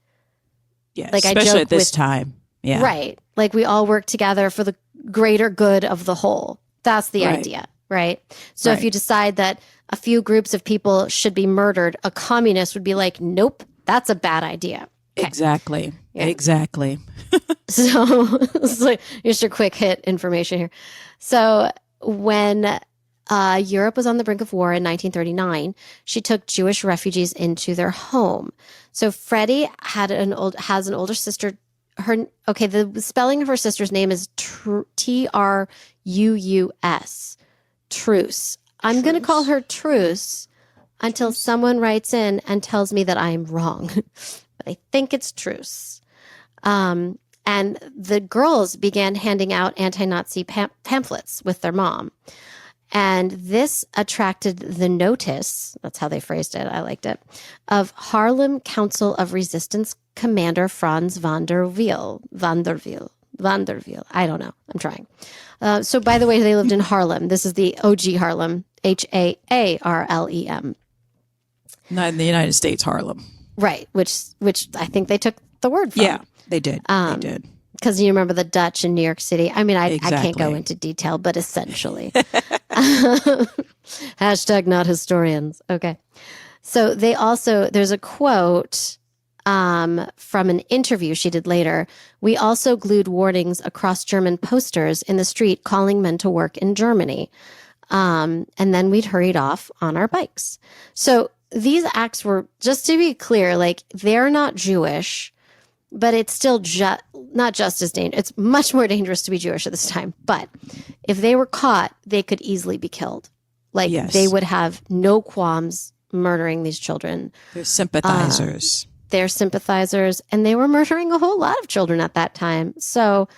yeah, like especially I joke at this with, time. Yeah. Right. Like we all work together for the greater good of the whole. That's the idea, right? So if you decide that a few groups of people should be murdered, a communist would be like, nope, that's a bad idea. Okay. Exactly. Yeah. Exactly. So it's like, here's your quick hit information here. So when Europe was on the brink of war in 1939, she took Jewish refugees into their home. So Freddie has an older sister. The spelling of her sister's name is Truus. Truce. I'm going to call her Truce until someone writes in and tells me that I'm wrong. But I think it's Truce. And the girls began handing out anti-Nazi pamphlets with their mom. And this attracted the notice, that's how they phrased it, I liked it, of Haarlem Council of Resistance Commander Franz van der Wiel. I don't know. I'm trying. So by the way, they lived in Harlem. This is the OG Harlem, Haarlem. Not in the United States, Harlem. Right, which I think they took the word from. Yeah, they did. They did. Because you remember the Dutch in New York City. I mean, I can't go Exactly. into detail, but essentially. Hashtag not historians. Okay. So there's a quote from an interview she did later. We also glued warnings across German posters in the street calling men to work in Germany. And then we'd hurried off on our bikes. So these acts were, just to be clear, like they're not Jewish, but it's still not just as dangerous. It's much more dangerous to be Jewish at this time. But if they were caught, they could easily be killed. Like they would have no qualms murdering these children. They're sympathizers. They're sympathizers, and they were murdering a whole lot of children at that time. So,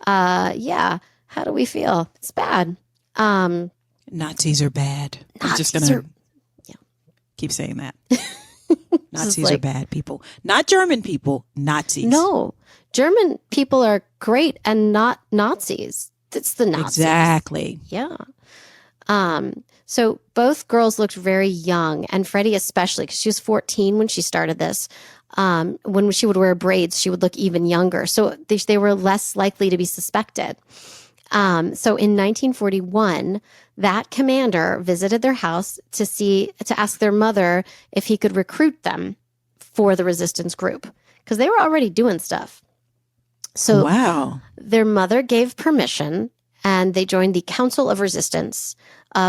yeah, how do we feel? It's bad. Nazis are bad. I'm just going to keep saying that. Nazis are bad people. Not German people, Nazis. No, German people are great and not Nazis. It's the Nazis. Exactly. Yeah. So both girls looked very young, and Freddie especially, because she was 14 when she started this. When she would wear braids, she would look even younger. So they were less likely to be suspected. So in 1941, that commander visited their house to ask their mother if he could recruit them for the resistance group, because they were already doing stuff. So wow. Their mother gave permission, and they joined the Council of Resistance,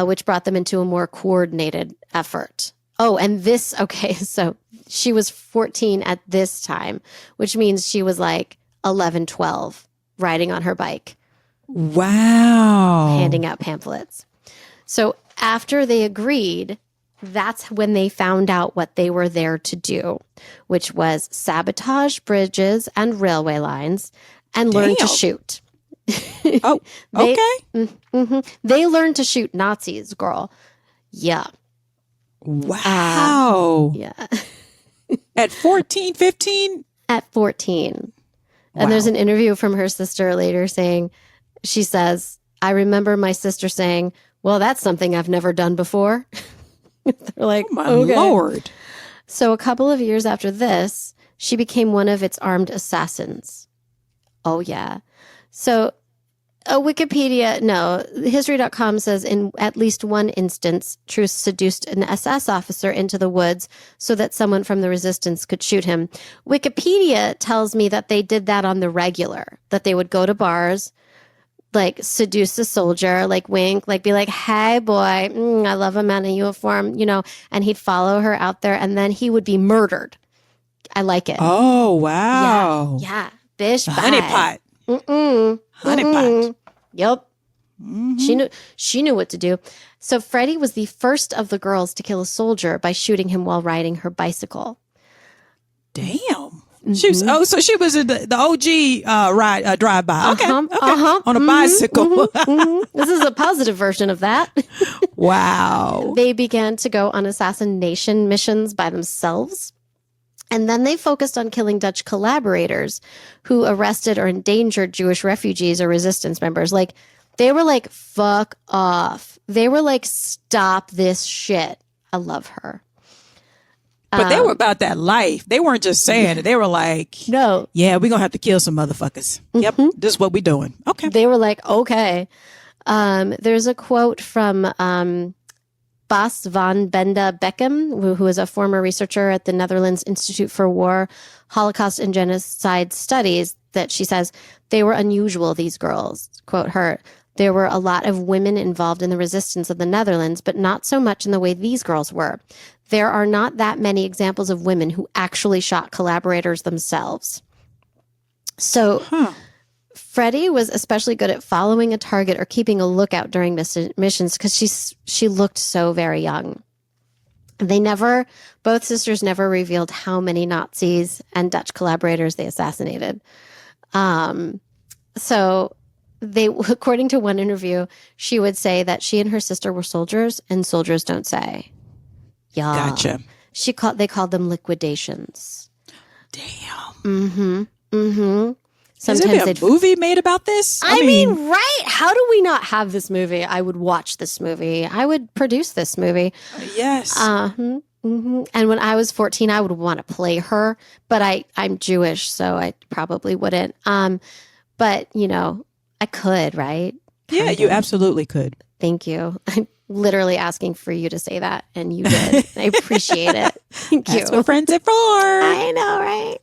which brought them into a more coordinated effort. Oh, and so she was 14 at this time, which means she was like 11, 12, riding on her bike. Wow. Handing out pamphlets. So after they agreed, that's when they found out what they were there to do, which was sabotage bridges and railway lines and learn to shoot. Oh, okay. They learned to shoot Nazis, girl. Yeah. Wow. Yeah. At 14, 15? At 14. And there's an interview from her sister later saying, she says, I remember my sister saying, well, that's something I've never done before. They're like, oh my okay. Lord. So a couple of years after this, she became one of its armed assassins. Oh, yeah. So History.com says in at least one instance, Truce seduced an SS officer into the woods so that someone from the resistance could shoot him. Wikipedia tells me that they did that on the regular, that they would go to bars, like seduce a soldier, like wink, like be like, hey boy, I love a man in uniform, and he'd follow her out there and then he would be murdered. I like it. Oh, wow. Yeah. Bish, bye. Honeypot. Honeypot. Yep. Mm-hmm. She knew what to do. So Freddie was the first of the girls to kill a soldier by shooting him while riding her bicycle. Damn. She was, so she was in the OG drive-by. Okay. On a bicycle. This is a positive version of that. Wow. They began to go on assassination missions by themselves. And then they focused on killing Dutch collaborators who arrested or endangered Jewish refugees or resistance members. Like, they were like, fuck off. They were like, stop this shit. I love her. But they were about that life. They weren't just saying it. They were like, no. Yeah, we're going to have to kill some motherfuckers. Yep, this is what we're doing. Okay. They were like, okay. There's a quote from Bas van Benda Beckham, who is a former researcher at the Netherlands Institute for War, Holocaust, and Genocide Studies, that she says, they were unusual, these girls. Quote her, there were a lot of women involved in the resistance of the Netherlands, but not so much in the way these girls were. There are not that many examples of women who actually shot collaborators themselves. So Freddie was especially good at following a target or keeping a lookout during missions because she looked so very young. Both sisters never revealed how many Nazis and Dutch collaborators they assassinated. So according to one interview, she would say that she and her sister were soldiers and soldiers don't say. Yeah. Gotcha. They called them liquidations. Damn. Sometimes Has there been a movie made about this? I mean, right? How do we not have this movie? I would watch this movie. I would produce this movie. Yes. And when I was 14, I would want to play her, but I'm Jewish, so I probably wouldn't. But I could, right? Yeah, you absolutely could. Thank you. I'm literally asking for you to say that, and you did. I appreciate it. Thank you. That's what friends are for. I know, right?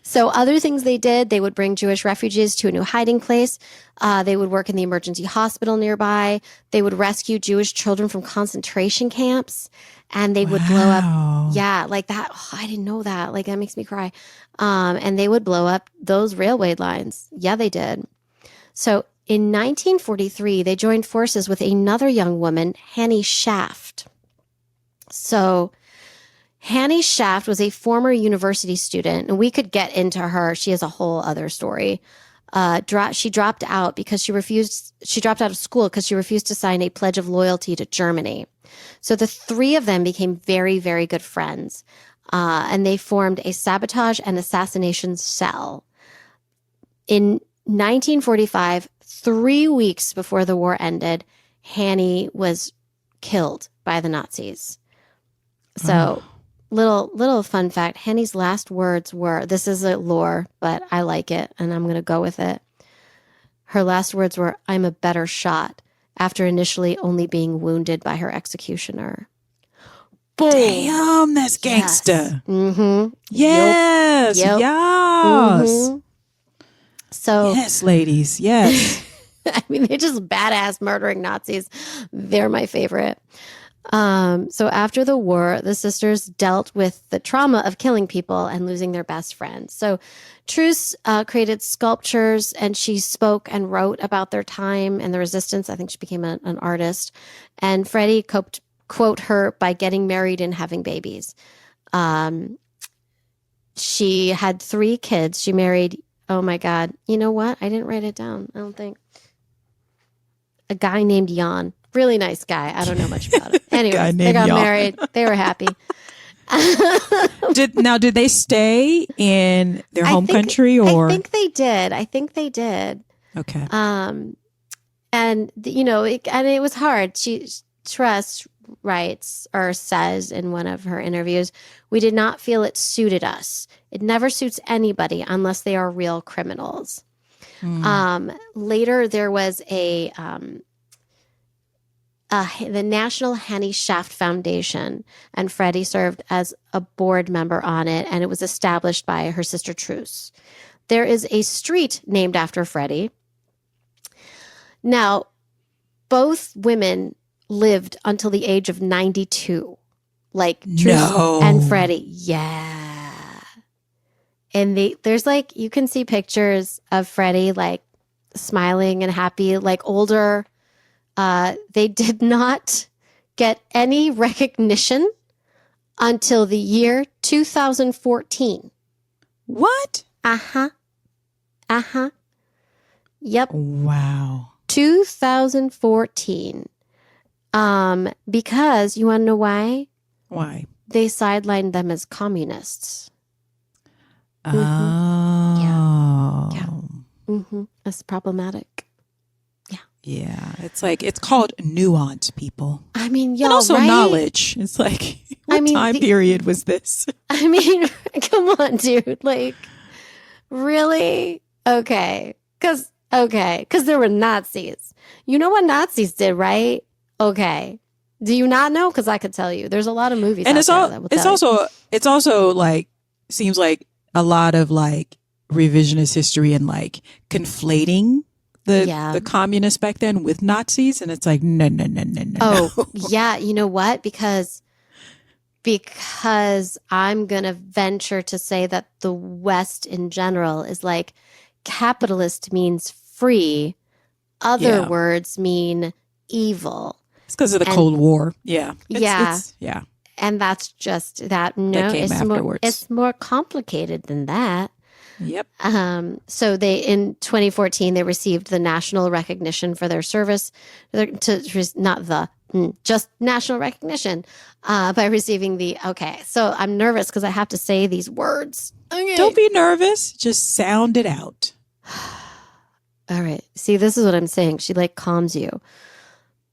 So other things they did, they would bring Jewish refugees to a new hiding place. They would work in the emergency hospital nearby. They would rescue Jewish children from concentration camps, and they would blow up. Yeah, like that. Oh, I didn't know that. Like, that makes me cry. And they would blow up those railway lines. Yeah, they did. So in 1943, they joined forces with another young woman, Hannie Shaft. So Hannie Shaft was a former university student, and we could get into her. She has a whole other story. She dropped out because she dropped out of school because she refused to sign a pledge of loyalty to Germany. So the three of them became very, very good friends. And they formed a sabotage and assassination cell. In 1945, 3 weeks before the war ended, Hannie was killed by the Nazis. So, little fun fact, Hannie's last words were, this is a lore, but I like it, and I'm going to go with it. Her last words were, I'm a better shot, after initially only being wounded by her executioner. Boom. Damn, that's gangsta. Yes. Mm-hmm. Yes. Yep. Yes. Mm-hmm. So, yes, ladies. Yes. I mean, they're just badass murdering Nazis. They're my favorite. So after the war, the sisters dealt with the trauma of killing people and losing their best friend. So Truce created sculptures, and she spoke and wrote about their time and the resistance. I think she became an artist. And Freddie coped, quote, her by getting married and having babies. She had 3 kids. She married, oh my God, you know what? I didn't write it down, I don't think. A guy named Jan. Really nice guy. I don't know much about it. Anyway, they got Jan. married. They were happy. Did they stay in their home country, or? I think they did. Okay. And it was hard. Truss writes or says in one of her interviews, "We did not feel it suited us. It never suits anybody unless they are real criminals." Later, there was the National Henny Shaft Foundation, and Freddie served as a board member on it, and it was established by her sister Truce. There is a street named after Freddie. Now, both women lived until the age of 92, like Truce and Freddie. Yeah. And there's like, you can see pictures of Freddie like smiling and happy, like older. They did not get any recognition until the year 2014. What? Yep. Wow. 2014. Because you want to know why? Why? They sidelined them as communists. Oh. Yeah. That's problematic. Yeah. It's called nuance, people. I mean, y'all, and also right? knowledge. It's like, what time period was this? I mean, come on, dude. Like, really? Okay. Because there were Nazis. You know what Nazis did, right? Okay. Do you not know? Because I could tell you. There's a lot of movies. And it's also like, seems like a lot of like revisionist history and like conflating the communists back then with Nazis. And it's like, no. Oh, yeah. You know what? Because I'm going to venture to say that the West in general is like capitalist means free. Other words mean evil. It's because of the Cold War. Yeah. It's yeah. And that's just that. No, that came afterwards. It's more complicated than that. Yep. So in 2014, they received the national recognition for their service, just national recognition, by receiving so I'm nervous because I have to say these words. Okay. Don't be nervous. Just sound it out. All right. See, this is what I'm saying. She like calms you.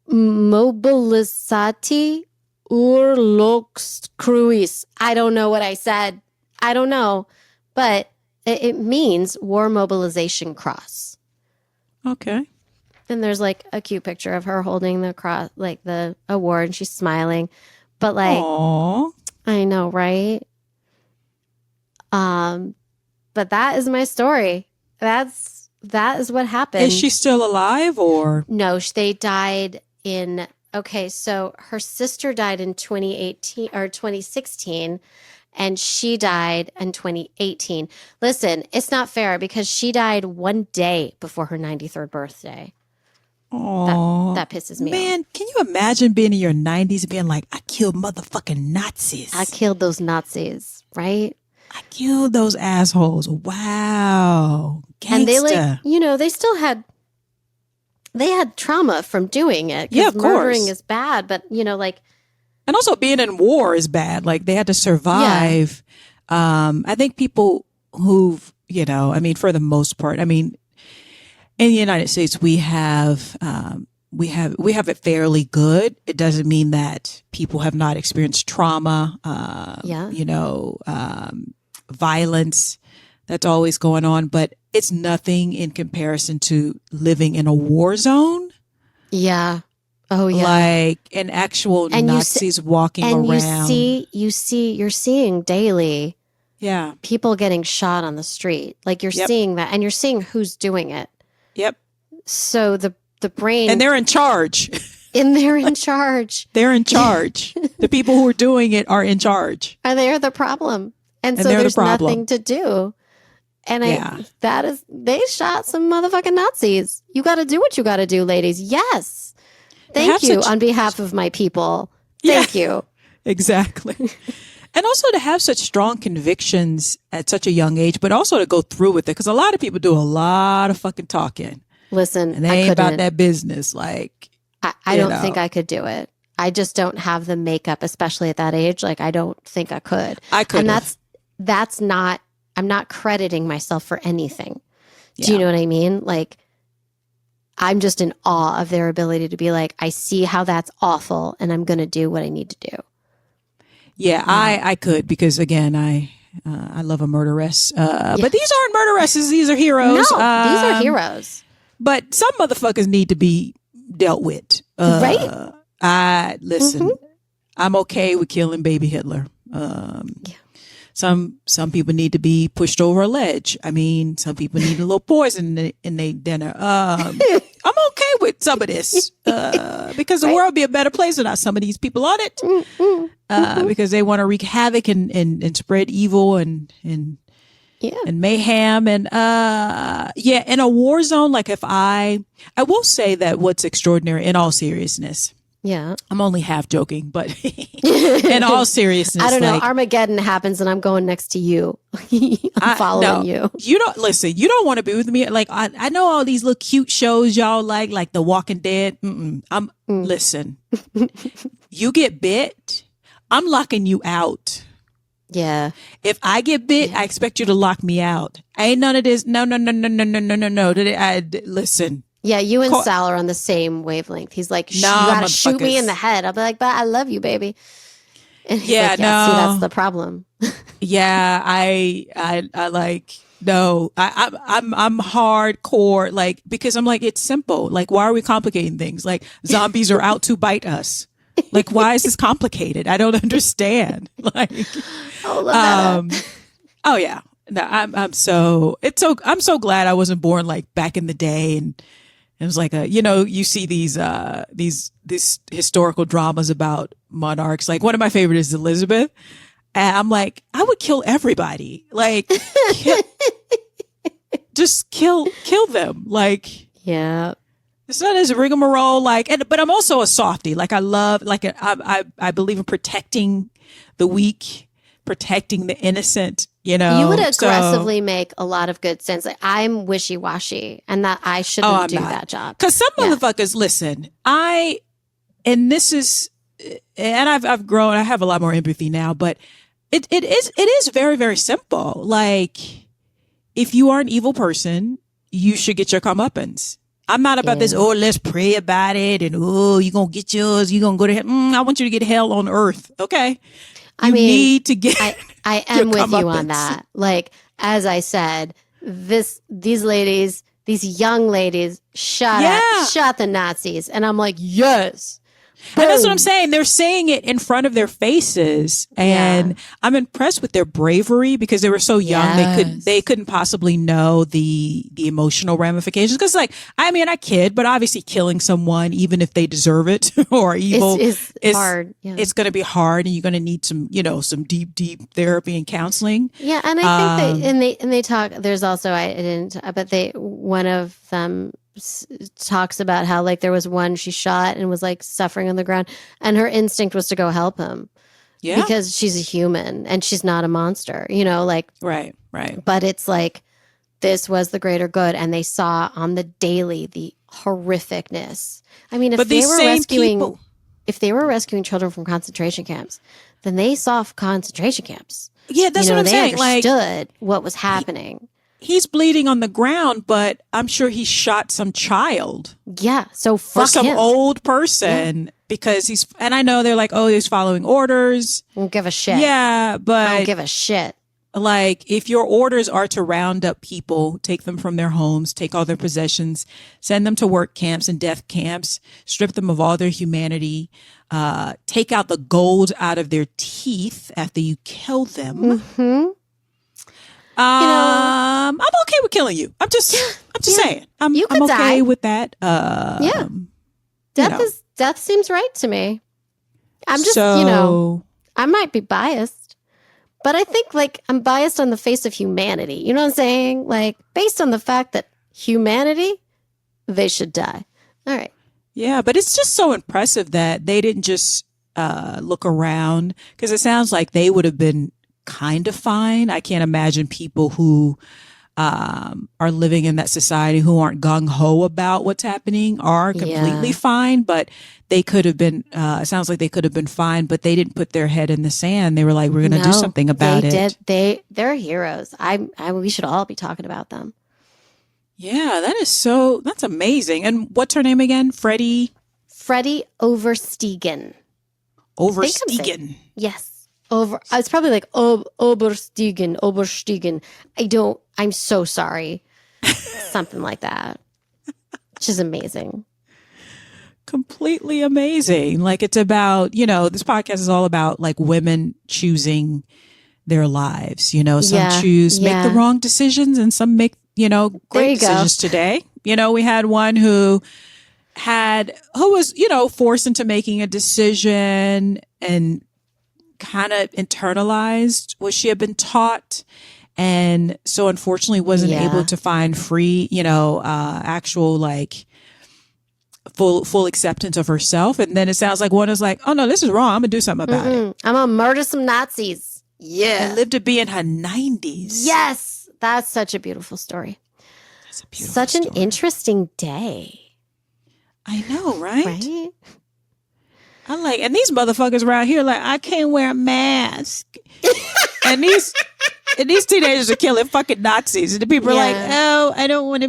Mobilisati urlox cruis. I don't know what I said. I don't know, but it means War Mobilization Cross. Okay. And there's like a cute picture of her holding the cross, like the award, and she's smiling. But like, aww. I know, right? But that is my story. That is what happened. Is she still alive or? No, they died in. Okay, so her sister died in 2018 or 2016. And she died in 2018. Listen, it's not fair because she died one day before her 93rd birthday. Oh, that pisses me off. Man, can you imagine being in your 90s and being like, I killed motherfucking Nazis. I killed those Nazis, right? I killed those assholes. Wow. Gangsta. And they they still had trauma from doing it. Yeah, of course. Murdering is bad, but and also being in war is bad. Like they had to survive. Yeah. I think people who've, for the most part, in the United States, we have it fairly good. It doesn't mean that people have not experienced trauma, violence that's always going on, but it's nothing in comparison to living in a war zone. Yeah. Oh yeah, like an actual Nazis walking around. You're seeing daily. Yeah, people getting shot on the street. Like you're seeing that, and you're seeing who's doing it. Yep. So the brain, and they're in charge. And they're in charge. They're in charge. The people who are doing it are in charge. And they're the problem, and so there's nothing to do. And they shot some motherfucking Nazis. You got to do what you got to do, ladies. Yes. Thank you on behalf of my people. Thank you. Exactly. And also to have such strong convictions at such a young age, but also to go through with it. Because a lot of people do a lot of fucking talking. Listen, and they ain't about that business. Like, I don't think I could do it. I just don't have the makeup, especially at that age. Like, I don't think I could. I could. And that's not, I'm not crediting myself for anything. Do you know what I mean? Like, I'm just in awe of their ability to be like, I see how that's awful and I'm going to do what I need to do. Yeah, I could, because again, I love a murderess. But these aren't murderesses. These are heroes. No, these are heroes. But some motherfuckers need to be dealt with. Right? Listen, I'm okay with killing baby Hitler. Some people need to be pushed over a ledge. I mean, some people need a little poison in their dinner. I'm okay with some of this because the world would be a better place without some of these people on it. Because they want to wreak havoc and spread evil and mayhem and in a war zone. Like, if I will say that what's extraordinary, in all seriousness. Yeah. I'm only half joking, but in all seriousness, I don't know. Armageddon happens and I'm going next to you. I'm following you. You don't listen. You don't want to be with me. Like, I know all these little cute shows y'all like The Walking Dead. Listen, you get bit, I'm locking you out. Yeah. If I get bit, I expect you to lock me out. Ain't none of this. No. Listen. Yeah, you and Sal are on the same wavelength. He's like, you gotta shoot me in the head. I'll be like, but I love you, baby. And he's like, see, that's the problem. Yeah, I like, no, I'm hardcore, like, because I'm like, it's simple. Like, why are we complicating things? Like, zombies are out to bite us. Like, why is this complicated? I don't understand. Like, oh yeah. No, I'm so glad I wasn't born like back in the day, and it was like you see these historical dramas about monarchs. Like, one of my favorites is Elizabeth, and I'm like, I would kill everybody. Like, just kill them. Like, yeah. It's not as rigmarole. Like, but I'm also a softie. Like, I love, like, I believe in protecting the weak, protecting the innocent. You know, you would aggressively make a lot of good sense. Like, I'm wishy-washy, and that I shouldn't do that job. Because some motherfuckers, listen, I've grown. I have a lot more empathy now, but it is very, very simple. Like, if you are an evil person, you should get your comeuppance. I'm not about this, let's pray about it, and you're gonna get yours, you're gonna go to hell. I want you to get hell on earth. Okay. You need to get. I am with you on that. Like, as I said, these ladies, these young ladies shot the Nazis, and I'm like, yes. And that's what I'm saying. They're saying it in front of their faces, and I'm impressed with their bravery, because they were so young. They couldn't possibly know the emotional ramifications. Because, like, I mean, I kid, but obviously killing someone, even if they deserve it or evil, is hard. Yeah. It's going to be hard, and you're going to need some deep therapy and counseling. Yeah, and I think they talk. There's also one of them talks about how, like, there was one she shot and was like suffering on the ground, and her instinct was to go help him, because she's a human and she's not a monster, like, right. But it's like, this was the greater good, and they saw on the daily the horrificness. I mean, if they were rescuing children from concentration camps, then they saw concentration camps. Yeah, that's what I'm saying. They understood what was happening. He's bleeding on the ground, but I'm sure he shot some child. Yeah, so fuck or some him. Old person, because and I know they're like, he's following orders. Don't give a shit. Yeah, but I don't give a shit. Like, if your orders are to round up people, take them from their homes, take all their possessions, send them to work camps and death camps, strip them of all their humanity, take out the gold out of their teeth after you kill them. Mm-hmm. I'm okay with killing you. I'm just saying. I'm okay die. with that. Death seems right to me. I'm just, I might be biased, but I think, like, I'm biased on the face of humanity. You know what I'm saying? Like, based on the fact that humanity, they should die. All right. Yeah, but it's just so impressive that they didn't just look around, because it sounds like they would have been kind of fine. I can't imagine people who are living in that society who aren't gung-ho about what's happening are completely fine, but they could have been, it sounds like they could have been fine, but they didn't put their head in the sand. They were like, we're going to do something about it. They're heroes. We should all be talking about them. Yeah, that's amazing. And what's her name again? Freddie Oversteegen. Oversteegen. Yes. It's probably like Oversteegen. I'm so sorry. Something like that. Which is amazing. Completely amazing. Like, it's about, this podcast is all about like women choosing their lives. Some choose, make the wrong decisions, and some make, great decisions today. We had one who was, forced into making a decision and kind of internalized what she had been taught. And so unfortunately wasn't able to find free, actual like full acceptance of herself. And then it sounds like one is like, oh no, this is wrong. I'm gonna do something about it. I'm gonna murder some Nazis. Yeah. And live to be in her 90s. Yes. That's such a beautiful story. That's a beautiful Such story. an interesting day. I know, right? And these motherfuckers around here, like, I can't wear a mask. and these teenagers are killing fucking Nazis. And the people are like, oh, I don't want to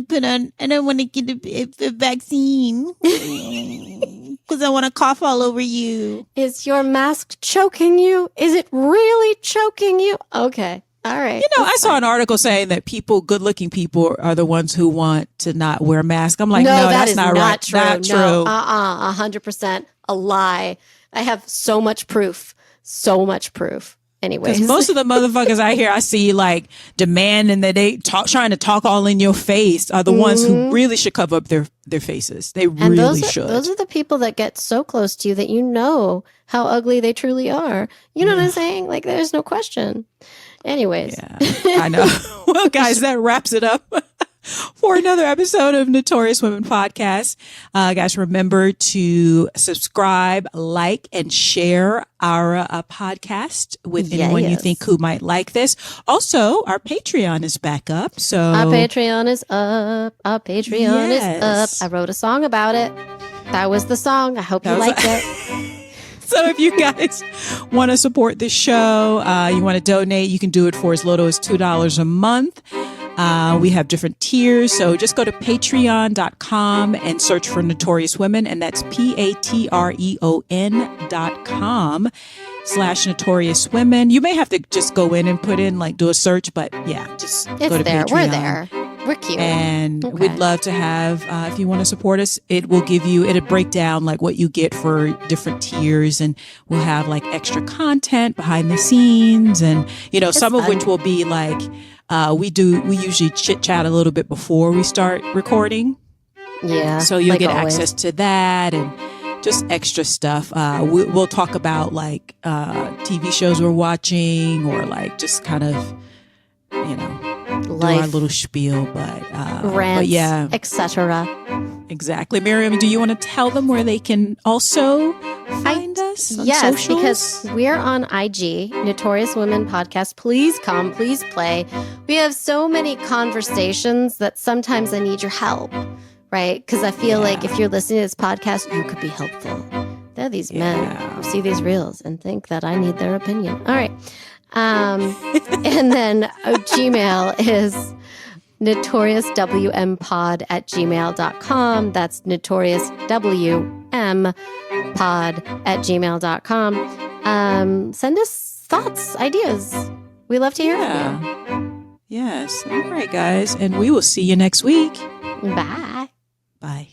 get a vaccine because I want to cough all over you. Is your mask choking you? Is it really choking you? Okay. All right. I saw an article saying that good-looking people are the ones who want to not wear masks. I'm like, no, that's not right. True. Not true. No, 100% a lie. I have so much proof. Anyways. Because most of the motherfuckers I see like demanding that they trying to talk all in your face are the ones who really should cover up their faces. They really should. Those are the people that get so close to you that you know how ugly they truly are. You know what I'm saying? Like, there's no question. Anyways. Yeah, I know. Well, guys, that wraps it up for another episode of Notorious Women Podcast. Guys, remember to subscribe, like, and share our podcast with anyone you think who might like this. Also, our Patreon is back up. So our Patreon is up. Is up. I wrote a song about it. That was the song. I hope you liked it. So if you guys want to support this show, you want to donate, you can do it for as little as $2 a month. We have different tiers. So just go to patreon.com and search for Notorious Women. And that's patreon.com/Notorious Women. You may have to just go in and put in, like, do a search, but yeah, just go to there. Patreon. We're there. We're cute. And we'd love to have, if you want to support us, it'll break down like what you get for different tiers. And we'll have like extra content behind the scenes. And, some of which will be like, we usually chit chat a little bit before we start recording. Yeah. So you'll get access to that and just extra stuff. We'll talk about like, TV shows we're watching, or like just kind of, do our little spiel, but rants, yeah, etc. Exactly. Miriam, do you want to tell them where they can also find us on socials? Because we're on IG, Notorious Women Podcast. Please come, please play. We have so many conversations that sometimes I need your help, right? Because I feel like if you're listening to this podcast, you could be helpful. There are these men who see these reels and think that I need their opinion. All right. And then Gmail is notoriouswmpod@gmail.com. That's notoriouswmpod@gmail.com. Send us thoughts, ideas. We love to hear from you. Yes. All right, guys. And we will see you next week. Bye. Bye.